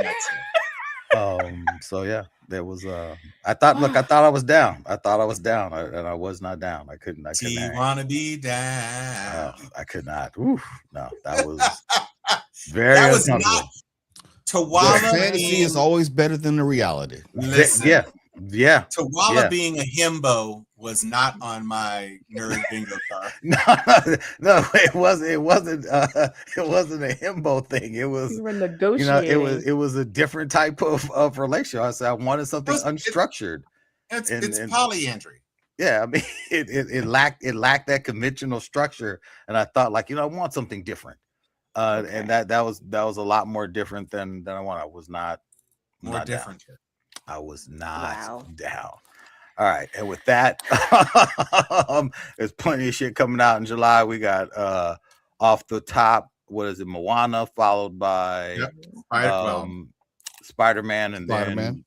So yeah, there was I thought I was down. And I was not down. I couldn't you wanna be down. I could not. Oof, no, that was very uncomfortable. The fantasy is always better than the reality. Listen, yeah. Tawala being a himbo was not on my nerd bingo card. No, it wasn't a himbo thing. It was, you were negotiating. You know, it was a different type of relationship. I said I wanted something unstructured. It's polyandry. Yeah, I mean, it lacked that conventional structure, and I thought, like, you know, I want something different. And that was a lot more different than I want. I was not more different. Down. I was not down. All right, and with that, there's plenty of shit coming out in July. We got off the top, what is it, Moana, followed by Spider-Man, and then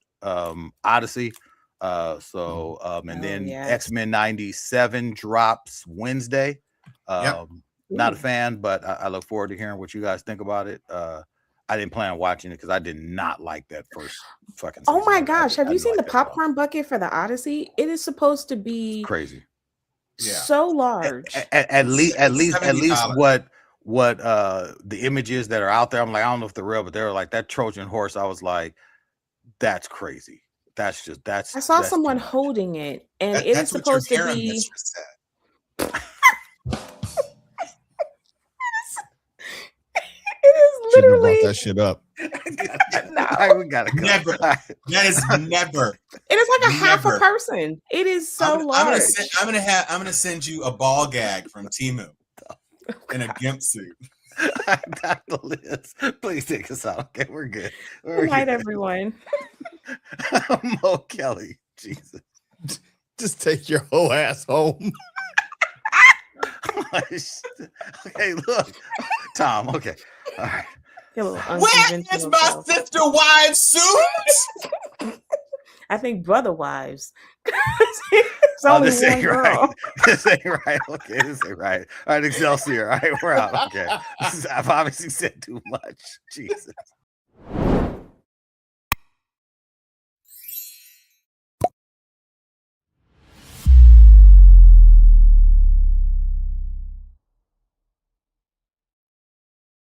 Odyssey. Then X-Men 97 drops Wednesday. Not a fan, but I look forward to hearing what you guys think about it. I didn't plan on watching it because I did not like that first fucking season. Oh my gosh, have you seen the popcorn bucket for the Odyssey? It is supposed to be crazy. So large. At least what the images that are out there, I'm like, I don't know if they're real, but they were like that Trojan horse. I was like, that's crazy. I saw someone holding it, and it is supposed to be. It is literally that shit up. We gotta never. That is never. It is like a half a person. It is so large. I'm gonna send you a ball gag from Temu in a gimp suit. I got the list. Please take us out. Okay, we're good. Good night, everyone. Mo Kelly. Jesus. Just take your whole ass home. Okay, look. Tom, okay. All right. Where is my sister wives' suits? I think brother wives. This ain't right. This ain't right. Okay, this ain't right. All right, Excelsior. All right, we're out. Okay. I've obviously said too much. Jesus.